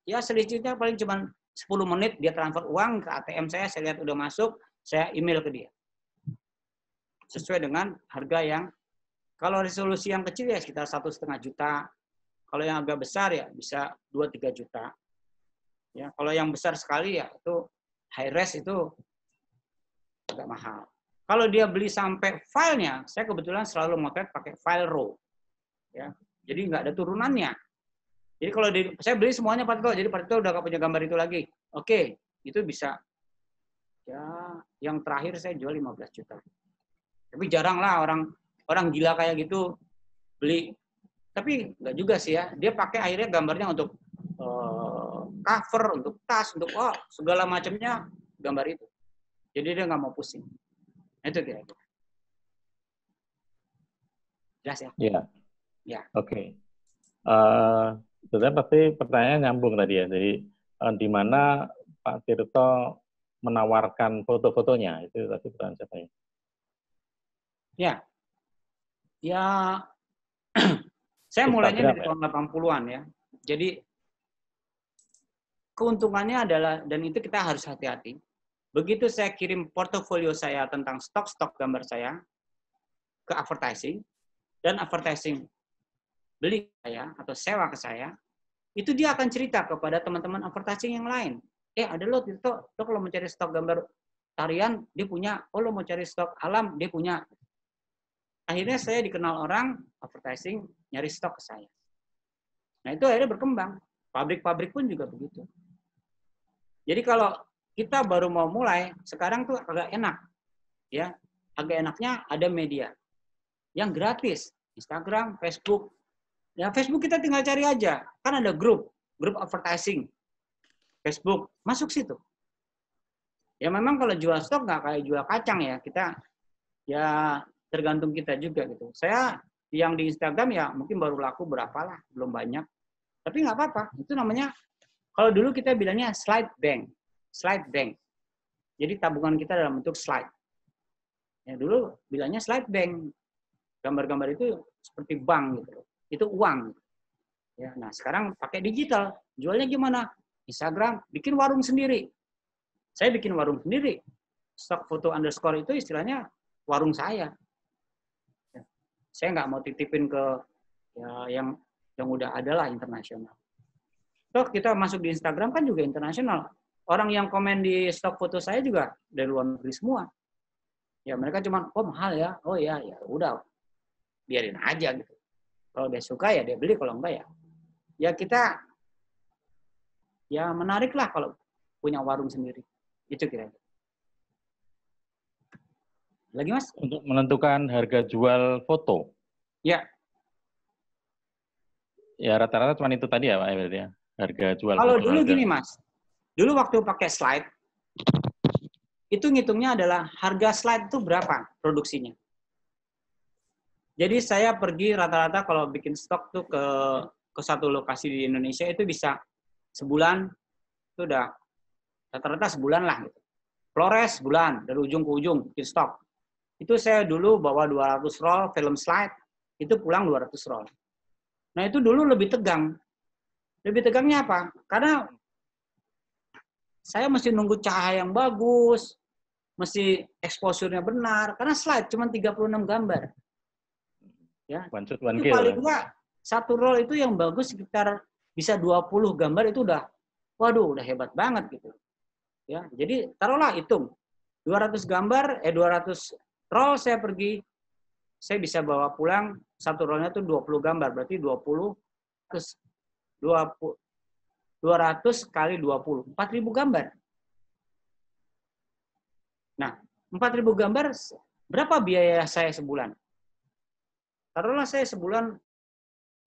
ya selisihnya paling cuma 10 menit, dia transfer uang ke ATM saya lihat udah masuk, saya email ke dia. Sesuai dengan harga yang, kalau resolusi yang kecil ya sekitar 1,5 juta. Kalau yang agak besar ya bisa 2-3 juta. Ya, kalau yang besar sekali ya itu high res itu agak mahal. Kalau dia beli sampai filenya, saya kebetulan selalu motret pakai file raw. Ya. Jadi nggak ada turunannya. Jadi kalau saya beli semuanya partikel, jadi partikel udah nggak punya gambar itu lagi. Oke, itu bisa. Ya, yang terakhir saya jual 15 juta. Tapi jarang lah orang gila kayak gitu beli. Tapi nggak juga sih ya. Dia pakai akhirnya gambarnya untuk cover, untuk tas, untuk segala macamnya gambar itu. Jadi dia nggak mau pusing. Itu kira-kira. Jelas ya? Iya. Ya. Oke. Sebenarnya pasti pertanyaan nyambung tadi ya. Jadi di mana Pak Tirto menawarkan foto-fotonya? Itu tadi pertanyaan siapa ya? Ya. Ya. Saya mulainya dari tahun 80-an ya. Jadi keuntungannya adalah, dan itu kita harus hati-hati. Begitu saya kirim portofolio saya tentang stok-stok gambar saya ke advertising, dan advertising beli saya atau sewa ke saya, itu dia akan cerita kepada teman-teman advertising yang lain. Ada lo kalau mau cari stok gambar tarian, dia punya. Oh, lo mau cari stok alam, dia punya. Akhirnya saya dikenal orang, advertising, nyari stok ke saya. Nah, itu akhirnya berkembang. Pabrik-pabrik pun juga begitu. Jadi kalau kita baru mau mulai, sekarang tuh agak enak. Ya, agak enaknya ada media yang gratis. Instagram, Facebook. Ya, Facebook kita tinggal cari aja. Kan ada grup advertising. Facebook, masuk situ. Ya memang kalau jual stok nggak kayak jual kacang ya. Kita ya tergantung kita juga gitu. Saya yang di Instagram ya mungkin baru laku berapa lah, belum banyak. Tapi nggak apa-apa. Itu namanya, kalau dulu kita bilangnya slide bank. Slide bank. Jadi tabungan kita dalam bentuk slide. Ya dulu bilangnya slide bank. Gambar-gambar itu seperti bank gitu. Itu uang. Ya, nah sekarang pakai digital. Jualnya gimana? Instagram, bikin warung sendiri. Saya bikin warung sendiri. Stock foto underscore itu istilahnya warung saya. Ya, saya nggak mau titipin ke ya, yang udah ada lah internasional. Toh kita masuk di Instagram kan juga internasional. Orang yang komen di stok foto saya juga dari luar negeri semua. Ya mereka cuma, oh mahal ya, oh ya udah, biarin aja gitu. Kalau dia suka ya dia beli, kalau enggak ya kita ya menarik lah kalau punya warung sendiri. Itu kira-kira. Lagi Mas? Untuk menentukan harga jual foto. Ya. Ya rata-rata cuma itu tadi ya Pak Emil ya. Harga jual Kalau foto. dulu gini Mas. Dulu waktu pakai slide, itu ngitungnya adalah harga slide itu berapa produksinya. Jadi saya pergi rata-rata kalau bikin stok tuh ke satu lokasi di Indonesia itu bisa sebulan, itu udah rata-rata sebulan lah. Gitu. Flores sebulan, dari ujung ke ujung bikin stok. Itu saya dulu bawa 200 roll film slide, itu pulang 200 roll. Nah itu dulu lebih tegang. Lebih tegangnya apa? Karena saya mesti nunggu cahaya yang bagus, mesti exposure-nya benar, karena slide cuma 36 gambar. Ya. One shot, Itu paling enggak satu roll itu yang bagus sekitar bisa 20 gambar itu udah waduh udah hebat banget gitu. Ya, jadi taruhlah hitung 200 gambar 200 roll saya pergi, saya bisa bawa pulang satu rollnya itu 20 gambar, berarti 200 kali 20, 4.000 gambar. Nah, 4.000 gambar berapa biaya saya sebulan? Taruhlah saya sebulan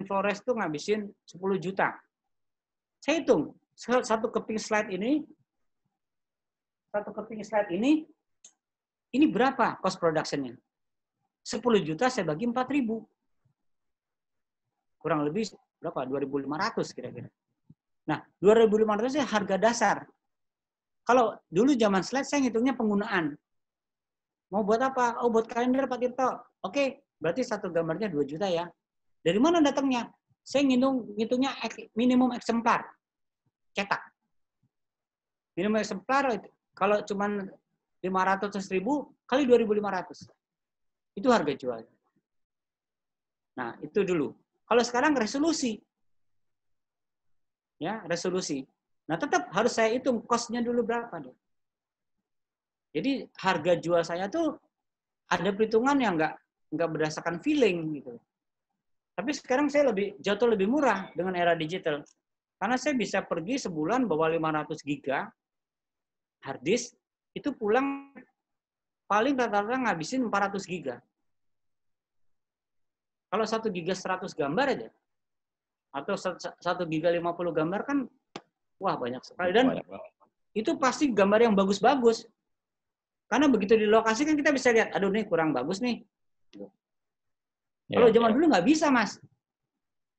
Flores itu ngabisin 10 juta. Saya hitung, satu keping slide ini berapa cost production-nya? 10 juta saya bagi 4.000. Kurang lebih berapa? 2.500 kira-kira. Nah, 2.500 itu harga dasar. Kalau dulu zaman slide saya ngitungnya penggunaan. Mau buat apa? Oh, buat kalender Pak Tirto. Oke, berarti satu gambarnya 2 juta ya. Dari mana datangnya? Saya ngitungnya minimum eksemplar. Cetak. Minimum eksemplar kalau cuma 500.000 kali 2.500. Itu harga jual. Nah, itu dulu. Kalau sekarang resolusi. Ya, resolusi. Nah, tetap harus saya hitung cost-nya dulu berapa deh. Jadi harga jual saya tuh ada perhitungan yang nggak berdasarkan feeling gitu. Tapi sekarang saya jatuh lebih murah dengan era digital. Karena saya bisa pergi sebulan bawa 500 giga hard disk, itu pulang paling rata-rata ngabisin 400 giga. Kalau 1 giga 100 gambar aja, atau 1 giga 50 gambar kan, wah banyak sekali. Dan itu pasti gambar yang bagus-bagus. Karena begitu di lokasi kan kita bisa lihat, aduh nih kurang bagus nih. Kalau zaman dulu nggak bisa, Mas.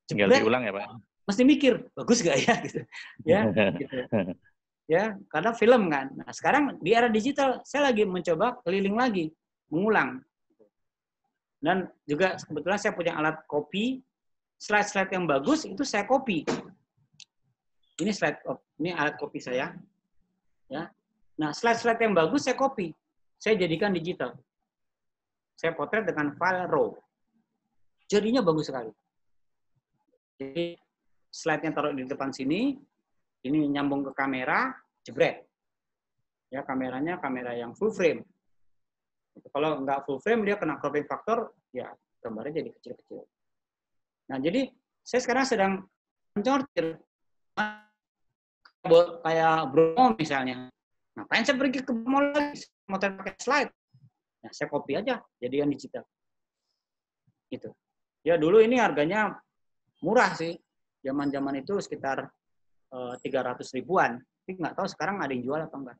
Tinggal diulang ya, Pak. Mesti mikir, bagus nggak ya? Gitu. Ya, gitu. Ya, karena film kan. Nah, sekarang di era digital, saya lagi mencoba keliling lagi, mengulang. Dan juga kebetulan saya punya alat copy, slide-slide yang bagus itu saya copy. Ini ini alat copy saya. Ya. Nah, slide-slide yang bagus saya copy. Saya jadikan digital. Saya potret dengan file RAW. Jadinya bagus sekali. Jadi slide-nya taruh di depan sini, ini nyambung ke kamera, jebret. Ya, kameranya kamera yang full frame. Kalau nggak full frame, dia kena cropping factor, ya gambarnya jadi kecil-kecil. Nah, jadi saya sekarang sedang mencortir kayak Bromo misalnya. Ngapain saya pergi ke mall lagi, mau pakai slide? Nah, saya copy aja, jadikan digital. Gitu. Ya dulu ini harganya murah sih. Zaman-zaman itu sekitar 300 ribuan. Tapi nggak tahu sekarang ada yang jual apa enggak.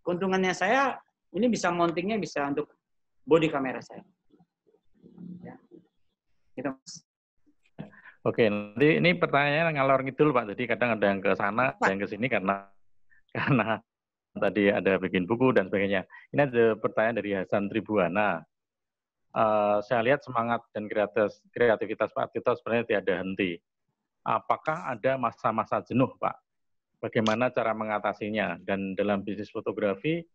Keuntungannya saya, ini bisa mountingnya bisa untuk body kamera saya. Ya. Gitu, Mas. Oke, nanti ini pertanyaannya ngalor ngidul Pak. Jadi kadang ada yang ke sana, ada yang ke sini karena tadi ada bikin buku dan sebagainya. Ini ada pertanyaan dari Hasan Tribuana. Saya lihat semangat dan kreativitas Pak Tito sebenarnya tidak ada henti. Apakah ada masa-masa jenuh, Pak? Bagaimana cara mengatasinya? Dan dalam bisnis fotografi,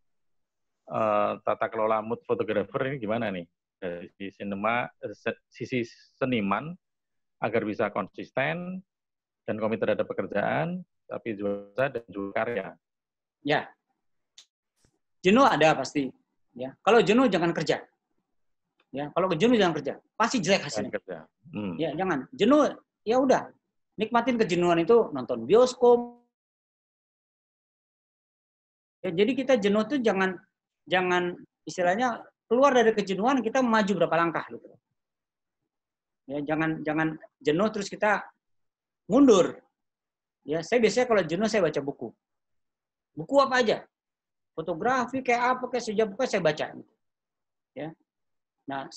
tata kelola mood fotografer ini gimana nih? Dari sisi seniman, agar bisa konsisten dan komit terhadap pekerjaan, tapi juga dan juga karya. Ya, jenuh ada pasti. Ya, kalau jenuh jangan kerja. Ya, kalau jenuh jangan kerja, pasti jelek hasilnya. Ya, jangan. Jenuh, ya udah. Nikmatin kejenuhan itu nonton bioskop. Ya, jadi kita jenuh tuh jangan istilahnya keluar dari kejenuhan kita maju berapa langkah gitu. Ya, jangan jenuh terus kita mundur. Ya, saya biasanya kalau jenuh saya baca buku. Buku apa aja? Fotografi kayak apa, kayak sejarah buku saya baca. Ya. Nah,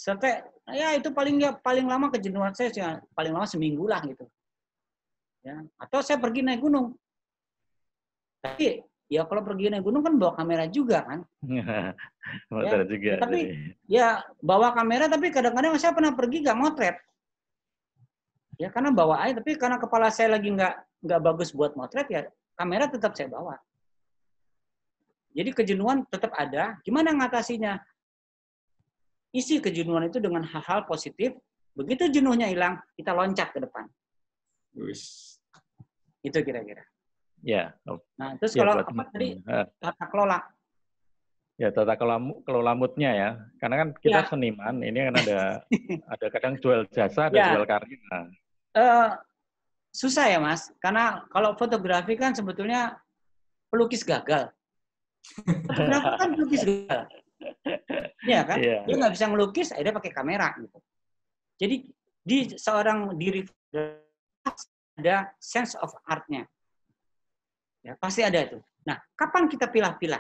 ya itu paling lama kejenuhan saya paling lama seminggu lah gitu. Ya, atau saya pergi naik gunung. Tapi ya kalau pergi naik gunung kan bawa kamera juga kan. Ya, juga. Ya, tapi ya bawa kamera tapi kadang-kadang saya pernah pergi nggak motret. Ya karena bawa aja, tapi karena kepala saya lagi nggak bagus buat motret ya kamera tetap saya bawa. Jadi kejenuhan tetap ada. Gimana ngatasinya? Isi kejenuhan itu dengan hal-hal positif. Begitu jenuhnya hilang, kita loncat ke depan. Itu kira-kira. Ya. Nah, terus kalau apa tadi tata kelola? Ya, tata kelola moodnya ya. Karena kan kita seniman, ini kan ada kadang jual jasa, ada jual karya. Susah ya, Mas. Karena kalau fotografi kan sebetulnya pelukis gagal. Fotografi kan pelukis gagal. Iya kan? Dia nggak bisa ngelukis, akhirnya pakai kamera gitu. Jadi di seorang diri ada sense of art-nya. Ya, pasti ada itu. Nah, kapan kita pilah-pilah?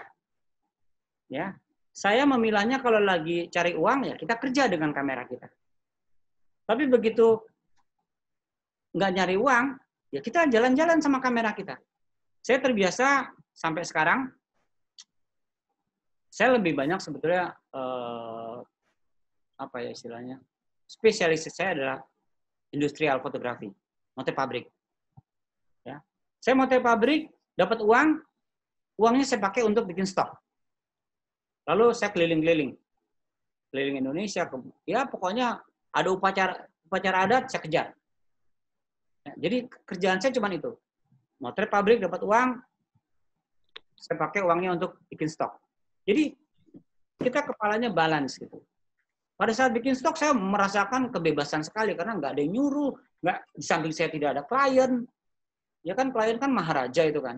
Ya, saya memilahnya kalau lagi cari uang ya kita kerja dengan kamera kita. Tapi begitu nggak nyari uang, ya kita jalan-jalan sama kamera kita. Saya terbiasa sampai sekarang, saya lebih banyak sebetulnya apa ya istilahnya, spesialis saya adalah industrial fotografi, motif pabrik. Ya, saya motif pabrik, dapat uang, uangnya saya pakai untuk bikin stok. Lalu saya keliling-keliling Indonesia, ya pokoknya ada upacara adat saya kejar. Ya, jadi kerjaan saya cuma itu, motret pabrik dapat uang, saya pakai uangnya untuk bikin stok. Jadi kita kepalanya balance gitu. Pada saat bikin stok saya merasakan kebebasan sekali karena nggak ada yang nyuruh, nggak di samping saya tidak ada klien. Ya kan klien kan maharaja itu kan.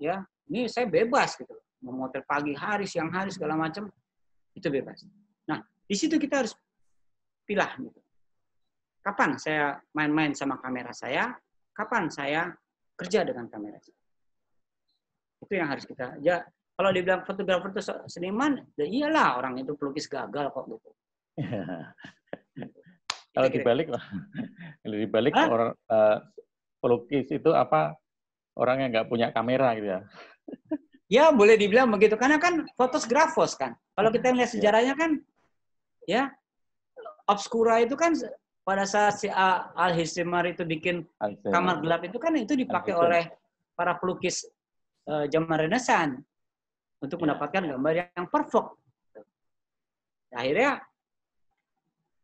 Ya, ini saya bebas gitu. Mau motret pagi hari, siang hari segala macam itu bebas. Nah, di situ kita harus pilah gitu. Kapan saya main-main sama kamera saya, kapan saya kerja dengan kamera saya. Itu yang harus kita. Ya, kalau dibilang fotografer itu seniman, ya iyalah orang itu pelukis gagal kok gitu. Kalau dibalik orang pelukis itu apa orang yang nggak punya kamera gitu ya? Ya boleh dibilang begitu karena kan fotografos kan. Kalau kita lihat sejarahnya kan, ya obscura itu kan pada saat si Alzheimer itu bikin kamar gelap itu kan itu dipakai oleh para pelukis zaman Renaissance untuk mendapatkan gambar yang perfect. Akhirnya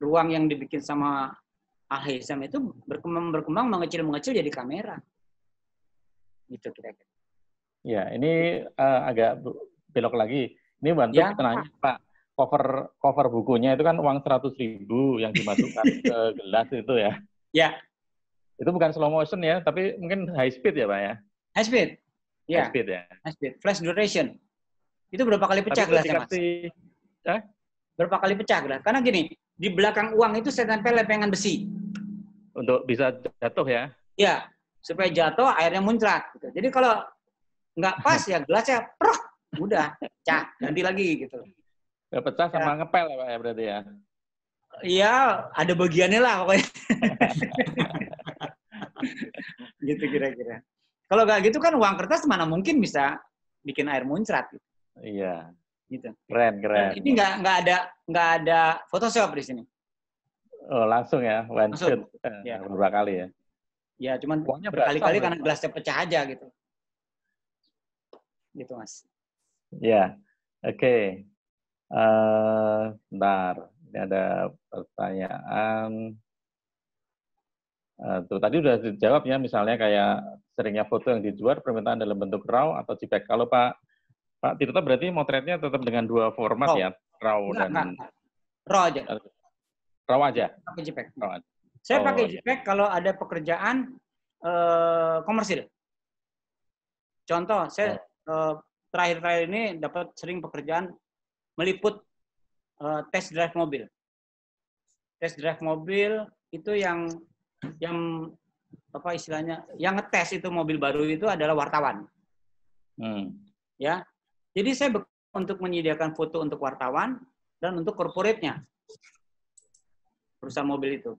ruang yang dibikin sama Alzheimer itu berkembang mengecil jadi kamera. Gitu kira-kira. Ya, ini agak belok lagi. Ini bantu nanya Pak, cover bukunya itu kan uang 100.000 yang dimasukkan ke gelas itu ya. Ya. Itu bukan slow motion ya, tapi mungkin high speed ya Pak ya? High speed. Ya. High speed ya. High speed. Flash duration. Itu berapa kali pecah gelasnya, Mas? Berapa kali pecah gelas? Karena gini, di belakang uang itu saya tempel lepengan besi. Untuk bisa jatuh ya? Ya, supaya jatuh airnya muncrat. Gitu. Jadi kalau nggak pas ya gelasnya, prok, udah, pecah, ganti lagi gitu. Ya, pecah sama ngepel ya Pak ya berarti ya? Iya, ada bagiannya lah pokoknya. Gitu kira-kira. Kalau nggak gitu kan uang kertas mana mungkin bisa bikin air muncrat. Gitu. Iya. Gitu. Keren. Ini nggak ada Photoshop di sini. Oh langsung ya, one shot. Ya. Beberapa kali ya? Ya, cuman berkali-kali karena gelasnya pecah aja gitu. Gitu Mas. Ya, oke. Bentar, ini ada pertanyaan. Tuh tadi udah dijawab ya, misalnya kayak seringnya foto yang dijual permintaan dalam bentuk RAW atau JPEG. Kalau Pak Tirta berarti motretnya tetap dengan dua format ya, RAW dan RAW aja. RAW aja. Pakai JPEG. RAW aja. Saya pakai JPEG kalau ada pekerjaan komersil. Contoh, saya terakhir-terakhir ini dapat sering pekerjaan meliput test drive mobil. Test drive mobil itu yang apa istilahnya, yang ngetes itu mobil baru itu adalah wartawan. Ya, jadi saya untuk menyediakan foto untuk wartawan dan untuk corporate-nya perusahaan mobil itu.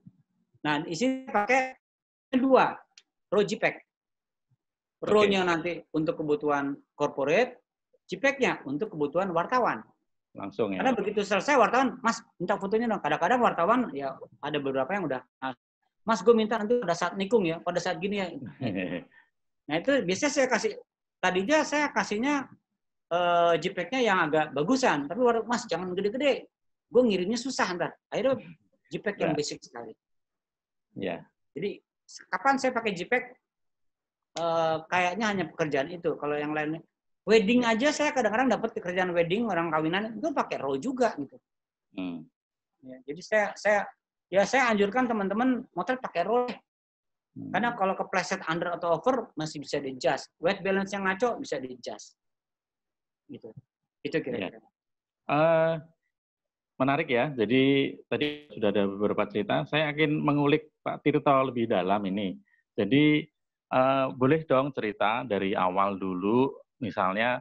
Nah, di sini pakai dua, RAW JPEG. RAW-nya nanti untuk kebutuhan corporate, JPEG-nya untuk kebutuhan wartawan. Langsung ya. Karena begitu selesai wartawan, Mas minta fotonya dong. Kadang-kadang wartawan ya ada beberapa yang udah, Mas gue minta nanti pada saat nikung ya, pada saat gini ya. Nah itu biasanya saya kasih, tadinya saya kasihnya JPEG-nya yang agak bagusan, tapi Mas jangan gede-gede, gue ngirimnya susah ntar. Akhirnya JPEG yang basic sekali. Ya. Jadi kapan saya pakai JPEG? Kayaknya hanya pekerjaan itu. Kalau yang lain, wedding aja saya kadang-kadang dapat pekerjaan wedding orang kawinan itu pakai RAW juga gitu. Ya, jadi saya anjurkan teman-teman motret pakai RAW. Karena kalau kepleset under atau over masih bisa di-adjust. White balance yang ngaco bisa di-adjust. Gitu. Itu kira-kira. Menarik ya. Jadi tadi sudah ada beberapa cerita. Saya ingin mengulik Pak Tirta lebih dalam ini. Jadi boleh dong cerita dari awal dulu. Misalnya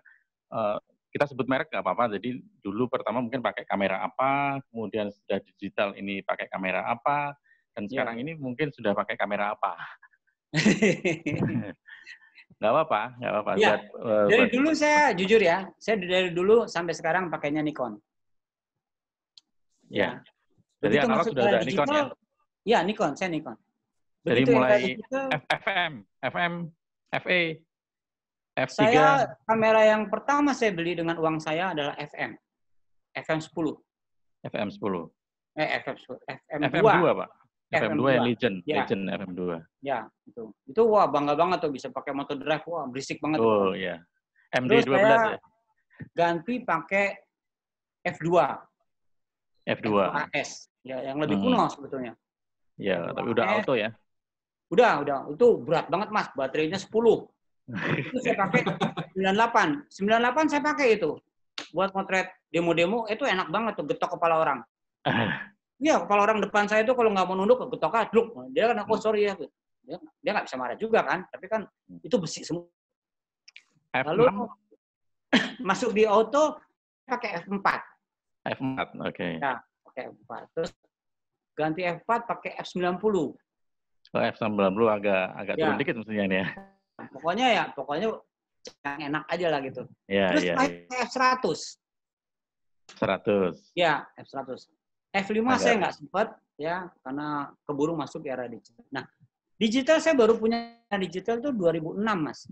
kita sebut merek nggak apa-apa. Jadi dulu pertama mungkin pakai kamera apa, kemudian sudah digital ini pakai kamera apa, dan sekarang ini mungkin sudah pakai kamera apa. Nggak apa-apa. Ya, dari dulu saya jujur ya, saya dari dulu sampai sekarang pakainya Nikon. Ya. Jadi analog sudah ada digital, Nikon ya? Ya, Nikon, saya Nikon. Dari mulai FM, FE, F3. Saya kamera yang pertama saya beli dengan uang saya adalah FM 10. FM2. Pak. FM2 yang Legend, Legend FM2. Ya, itu wah bangga banget tuh bisa pakai motor drive, wah berisik banget. Oh iya. MD12 ya. ganti pakai F2. F2. F2AS. Ya, yang lebih kuno sebetulnya. Ya, tapi udah auto ya. Udah. Itu berat banget, Mas. Baterainya 10. Itu saya pakai 98. 98 saya pakai itu. Buat motret demo-demo, itu enak banget tuh, getok kepala orang. Iya, kepala orang depan saya itu kalau nggak mau nunduk, getok aduk. Dia kan, oh sorry ya. Dia nggak bisa marah juga kan, tapi kan itu besi semua. Lalu masuk di auto, pakai F4. F4, oke. Ya, pakai F4. Terus ganti F4 pakai F90. Oh, F90 agak turun dikit mestinya ini ya. Pokoknya yang enak aja lah gitu. Ya, Terus ya, F100. 100. Ya, F100. F5 saya nggak sempat ya karena keburu masuk era digital. Nah, digital saya baru punya digital tuh 2006, Mas.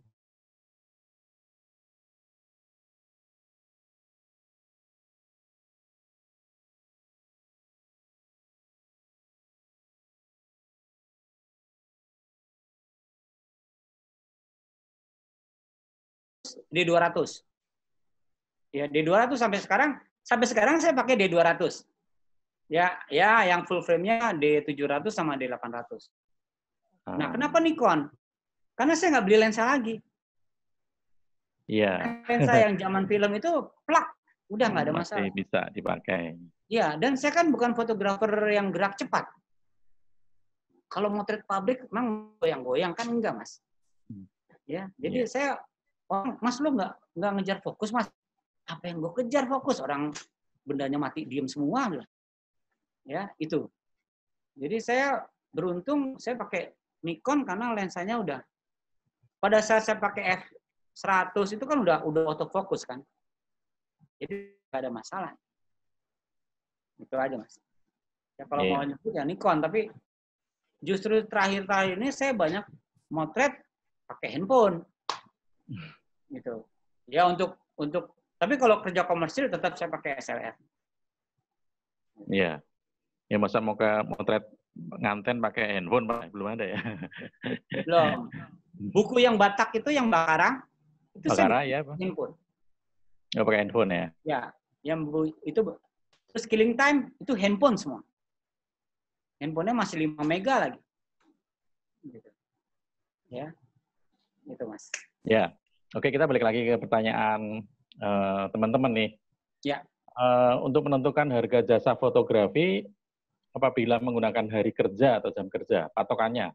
D200. Ya, D200 sampai sekarang saya pakai D200. Ya, yang full frame-nya D700 sama D800. Nah, kenapa Nikon? Karena saya nggak beli lensa lagi. Iya. Lensa yang zaman film itu plak, udah nggak ada masalah. Masih bisa dipakai. Ya, dan saya kan bukan fotografer yang gerak cepat. Kalau motret pabrik, memang goyang-goyang kan enggak, Mas. Ya, jadi saya, Mas lo nggak ngejar fokus, Mas. Apa yang gue kejar fokus? Orang bendanya mati, diem semua. Ya, itu. Jadi saya beruntung saya pakai Nikon karena lensanya udah. Pada saat saya pakai F100 itu kan udah autofocus kan. Jadi nggak ada masalah. Itu aja, Mas. Ya kalau mau nyebut ya Nikon, tapi justru terakhir-terakhir ini saya banyak motret pakai handphone. Gitu. Ya untuk tapi kalau kerja komersil tetap saya pakai SLR. Iya. Ya masa mau ke motret nganten pakai handphone, Pak? Belum ada ya? Belum. Buku yang Batak itu yang Bakarang itu Bakara, saya ya, Pak. handphone. Nggak pakai handphone ya? Ya, yang itu terus killing time itu handphone semua. Handphonenya masih 5 mega lagi. Gitu. Ya. Itu, Mas. Ya. Oke, kita balik lagi ke pertanyaan teman-teman nih. Ya. Untuk menentukan harga jasa fotografi apabila menggunakan hari kerja atau jam kerja, patokannya?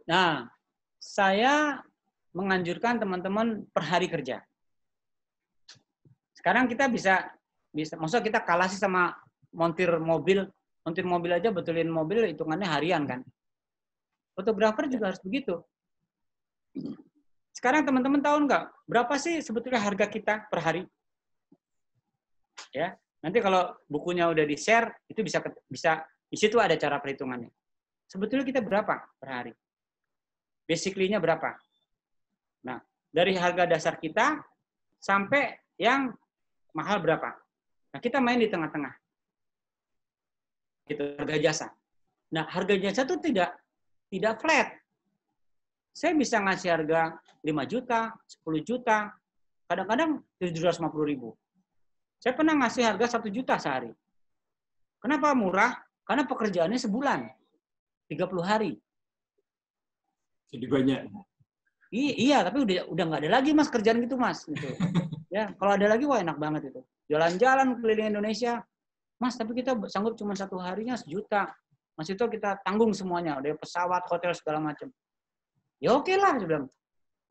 Nah, saya menganjurkan teman-teman per hari kerja. Sekarang kita bisa maksudnya kita kalah sih sama montir mobil aja betulin mobil hitungannya harian kan. Fotografer juga harus begitu. Sekarang teman-teman tahu nggak berapa sih sebetulnya harga kita per hari? Ya, nanti kalau bukunya udah di-share itu bisa di situ ada cara perhitungannya. Sebetulnya kita berapa per hari? Basically-nya berapa? Nah, dari harga dasar kita sampai yang mahal berapa? Nah, kita main di tengah-tengah. Itu harga jasa. Nah, harga jasa itu tidak flat. Saya bisa ngasih harga 5 juta, 10 juta, kadang-kadang 750.000. Saya pernah ngasih harga 1 juta sehari. Kenapa murah? Karena pekerjaannya sebulan. 30 hari. Jadi banyak. Iya, tapi udah nggak ada lagi, Mas, kerjaan gitu, Mas. Gitu. Ya, kalau ada lagi, wah enak banget itu. Jalan-jalan keliling Indonesia. Mas, tapi kita sanggup cuma 1 harinya 1 juta. Mas itu kita tanggung semuanya. Ada pesawat, hotel, segala macam. Ya oke lah, saya bilang.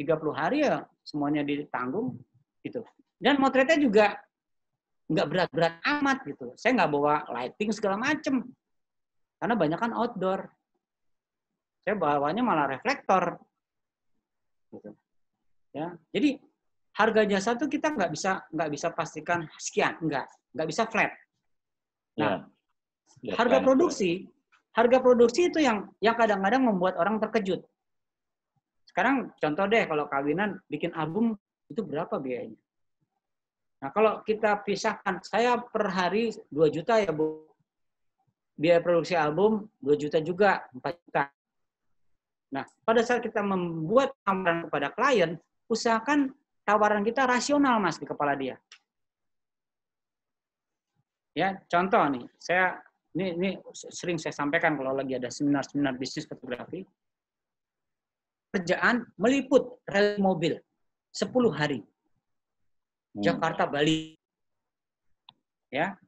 30 hari ya semuanya ditanggung. Gitu. Dan motretnya juga nggak berat-berat amat gitu. Saya nggak bawa lighting segala macam. Karena banyak kan outdoor. Saya bawanya malah reflektor. Gitu. Ya, jadi harga jasa tuh kita nggak bisa pastikan sekian, nggak bisa flat. Nah, harga produksi itu yang kadang-kadang membuat orang terkejut. Sekarang contoh deh kalau kawinan bikin album itu berapa biayanya? Nah, kalau kita pisahkan, saya per hari 2 juta ya, Bu. Biaya produksi album 2 juta juga, 4 juta. Nah, pada saat kita membuat tawaran kepada klien, usahakan tawaran kita rasional, Mas, di kepala dia. Ya, contoh nih, ini sering saya sampaikan kalau lagi ada seminar-seminar bisnis fotografi. Kerjaan meliput rally mobil 10 hari. Jakarta, Bali. Ya.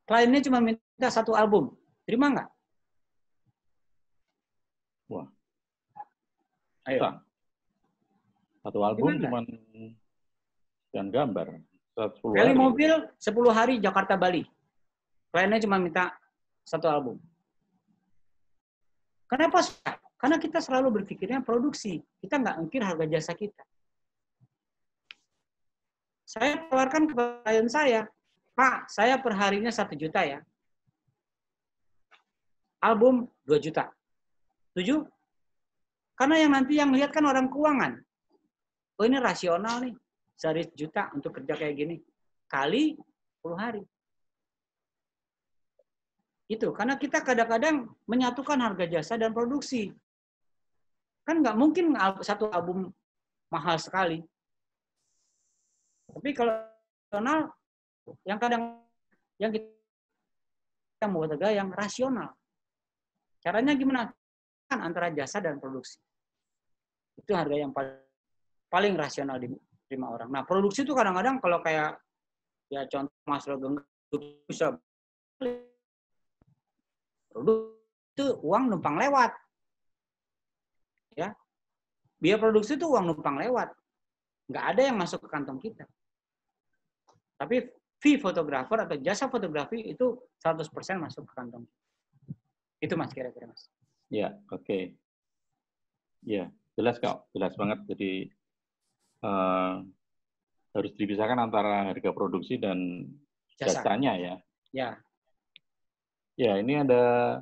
Kliennya cuma minta 1 album. Terima nggak? Wah. Ayo. 1 album cuma sekian gambar. Rally mobil 10 hari Jakarta, Bali. Kliennya cuma minta 1 album. Kenapa? Karena kita selalu berpikirnya produksi. Kita nggak ngikir harga jasa kita. Saya tawarkan ke klien saya, Pak, saya per harinya 1 juta ya. Album 2 juta. Setuju? Karena yang nanti yang lihat kan orang keuangan. Oh ini rasional nih. Sehari 1 juta untuk kerja kayak gini. Kali 10 hari. Itu, karena kita kadang-kadang menyatukan harga jasa dan produksi. Kan nggak mungkin 1 album mahal sekali. Tapi kalau rasional, yang kita mau harga yang rasional. Caranya gimana? Kan antara jasa dan produksi. Itu harga yang paling rasional diterima orang. Nah, produksi itu kadang-kadang kalau kayak ya contoh Mas Rogeng bisa produksi itu uang numpang lewat. Ya. Biaya produksi itu uang numpang lewat. Nggak ada yang masuk ke kantong kita. Tapi fee fotografer atau jasa fotografi itu 100% masuk ke kantong. Itu Mas kira-kira Mas. Ya, oke. Ya, jelas kok, jelas banget. Jadi harus dipisahkan antara harga produksi dan jasanya ya. Ya. Ya, ini ada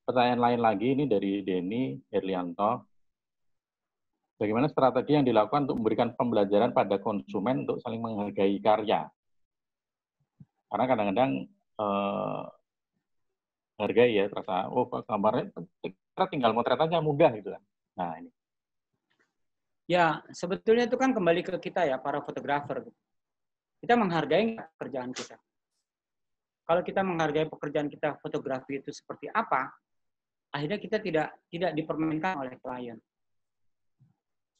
pertanyaan lain lagi, ini dari Denny Herlianto. Bagaimana strategi yang dilakukan untuk memberikan pembelajaran pada konsumen untuk saling menghargai karya? Karena kadang-kadang hargai ya, terasa, oh gambarnya kita tinggal motret aja mudah gitu kan. Nah ini. Ya, sebetulnya itu kan kembali ke kita ya, para fotografer. Kita menghargai pekerjaan kita. Kalau kita menghargai pekerjaan kita, fotografi itu seperti apa, akhirnya kita tidak dipermainkan oleh klien.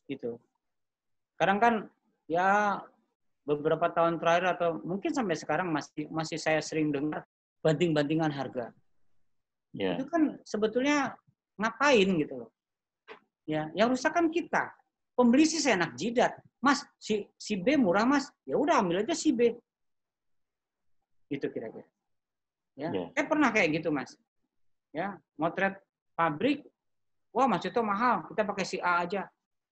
Gitu. Kadang kan ya beberapa tahun terakhir atau mungkin sampai sekarang masih saya sering dengar banting-bantingan harga. Yeah. Itu kan sebetulnya ngapain gitu loh. Ya, yang rusak kan kita. Pembeli sih seenak jidat. Mas, si B murah Mas. Ya udah ambil aja si B. Gitu kira-kira. Ya, saya pernah kayak gitu Mas. Ya, motret pabrik, wah Mas itu mahal, kita pakai si A aja.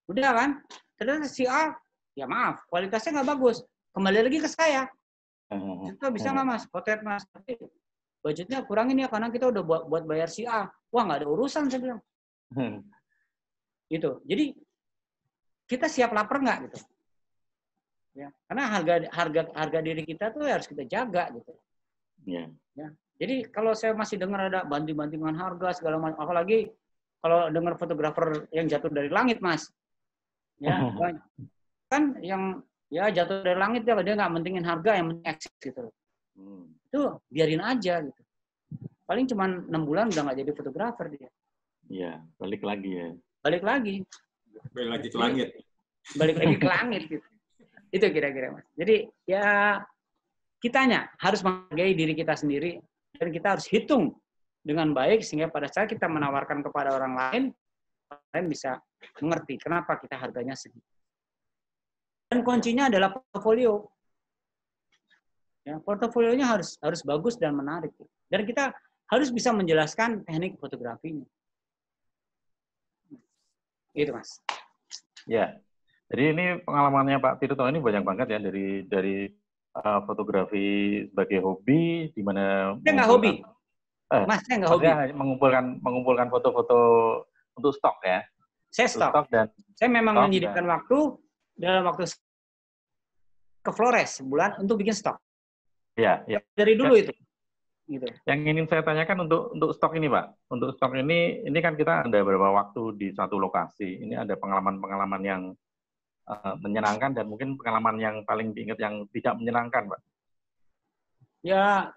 Udah kan? Ternyata si A, ya maaf, kualitasnya nggak bagus. Kembali lagi ke saya. Itu bisa nggak Mas? Potret Mas. Budgetnya kurangin ya, karena kita udah buat bayar si A. Wah nggak ada urusan, saya bilang. Gitu. Jadi, kita siap lapar nggak gitu? Ya, karena harga diri kita tuh harus kita jaga gitu. Yeah. Ya. Jadi kalau saya masih dengar ada banting-bantingan harga segala macam, apalagi kalau dengar fotografer yang jatuh dari langit Mas. Ya, kan yang ya jatuh dari langit dia nggak mentingin harga, yang penting eksis gitu. Itu biarin aja gitu. Paling cuma 6 bulan udah nggak jadi fotografer dia. Iya, balik lagi ya. Balik lagi ke langit. Balik lagi ke langit gitu. Itu kira-kira Mas. Jadi ya kitanya harus menghargai diri kita sendiri dan kita harus hitung dengan baik sehingga pada saat kita menawarkan kepada orang lain bisa mengerti kenapa kita harganya segitu. Dan kuncinya adalah portofolio. Ya, portofolionya harus bagus dan menarik. Dan kita harus bisa menjelaskan teknik fotografinya. Gitu Mas. Ya. Jadi ini pengalamannya Pak Tirto ini banyak banget ya dari fotografi sebagai hobi di mana saya nggak hobi. Mas, saya nggak hobi. Mengumpulkan foto-foto untuk stok ya. Saya stok dan saya memang menyediakan waktu dalam waktu ke Flores sebulan untuk bikin stok. Ya, ya. Dari dulu itu. Gitu. Yang ingin saya tanyakan untuk stok ini Pak. Untuk stok ini kan kita ada beberapa waktu di satu lokasi. Ini ada pengalaman-pengalaman yang menyenangkan dan mungkin pengalaman yang paling diingat yang tidak menyenangkan, Pak? Ya,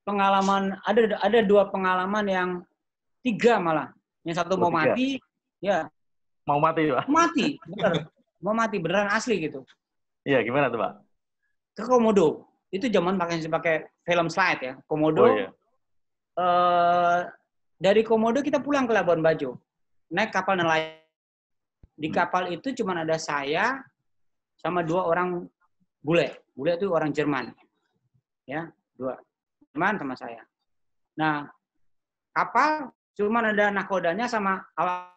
pengalaman ada 2 pengalaman yang 3 malah. Yang satu mau 3. mati, ya. Mau mati, Pak? Mati, bener. Mau mati beneran asli gitu. Iya, gimana tuh, Pak? Ke Komodo. Itu zaman pakai film slide ya. Komodo. Oh, iya. Dari Komodo kita pulang ke Labuan Bajo. Naik kapal nelayan. Di kapal itu cuma ada saya sama 2 orang bule. Bule itu orang Jerman. Ya, 2. Jerman sama saya. Nah, kapal cuma ada nakodanya sama awak.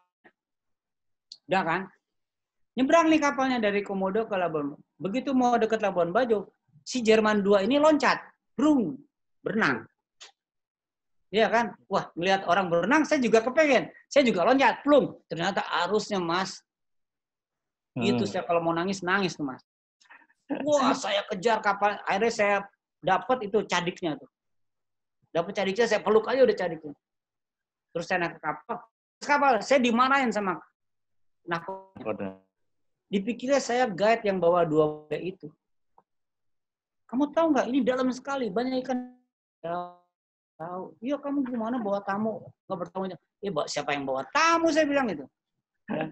Udah kan? Nyebrang nih kapalnya dari Komodo ke Labuan. Begitu mau deket Labuan Bajo, si Jerman 2 ini loncat. Brung. Berenang. Iya kan? Wah, melihat orang berenang, saya juga kepengen. Saya juga loncat. Plung. Ternyata arusnya, Mas. Itu saya kalau mau nangis, nangis tuh, Mas. Wah, saya kejar kapal. Akhirnya saya dapat itu cadiknya tuh. Dapat cadiknya, saya peluk aja udah cadiknya. Terus saya naik ke kapal. Saya dimarahin sama nakoda. Dipikirnya saya guide yang bawa 2 bule itu. Kamu tahu nggak? Ini dalam sekali, banyak ikan. Ya, tahu. Iya, kamu gimana bawa tamu? Nggak bertanggung jawab. Iya, siapa yang bawa tamu? Saya bilang itu. Ya,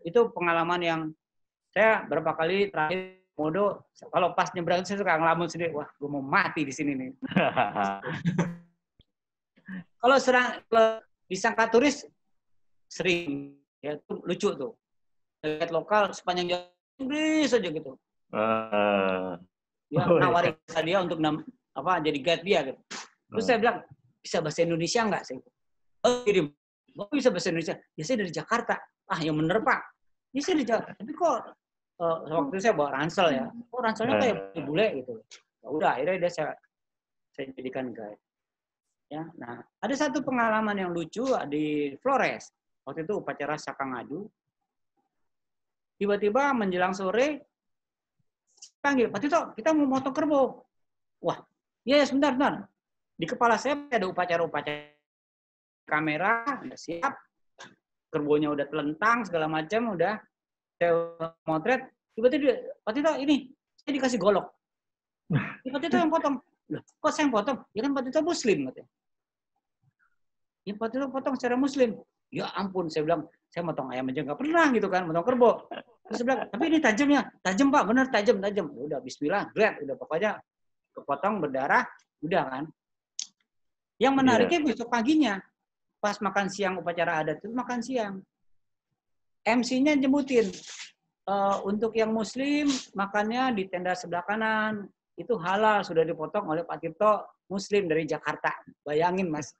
itu pengalaman yang saya berapa kali terakhir Komodo. Kalau pas nyebrang saya suka ngelamun sendiri. Wah, gue mau mati di sini nih. Kalau disangka turis sering, ya itu lucu tuh. Guide lokal sepanjang jalan Inggris aja gitu. Ya, nawarin dia untuk jadi guide dia gitu. Terus saya bilang, bisa bahasa Indonesia nggak? Oh, kirim. Oh, bisa bahasa Indonesia. Ya, saya dari Jakarta. Ah, yang bener, Pak. Ya, saya dari Jakarta. Tapi kok waktu itu saya bawa ransel ya. Oh, ranselnya kayak bule gitu. Ya udah, akhirnya saya jadikan guide. Ya, nah, ada satu pengalaman yang lucu di Flores. Waktu itu upacara Sakangadu. Tiba-tiba menjelang sore, panggil, Pak Tito, kita mau motong kerbau. Wah, ya sebentar. Di kepala saya ada upacara-upacara kamera, udah siap. Kerbonya udah telentang, segala macam, udah saya motret. Tiba-tiba, Pak Tito, ini, saya dikasih golok. Pak Tito yang potong. Loh, kok saya yang potong? Ya kan Pak Tito Muslim, katanya. Ya Pak Tito potong secara Muslim. Ya ampun, saya bilang, saya motong ayam aja nggak pernah gitu kan, motong kerbau. Terus saya bilang, tapi ini tajamnya, tajam Pak, bener tajam. Ya udah, Bismillah, great, udah pokoknya kepotong berdarah, udah kan. Yang menariknya besok paginya, pas makan siang upacara adat itu makan siang, MC-nya nyebutin untuk yang Muslim makannya di tenda sebelah kanan, itu halal, sudah dipotong oleh Pak Tirto Muslim dari Jakarta. Bayangin Mas.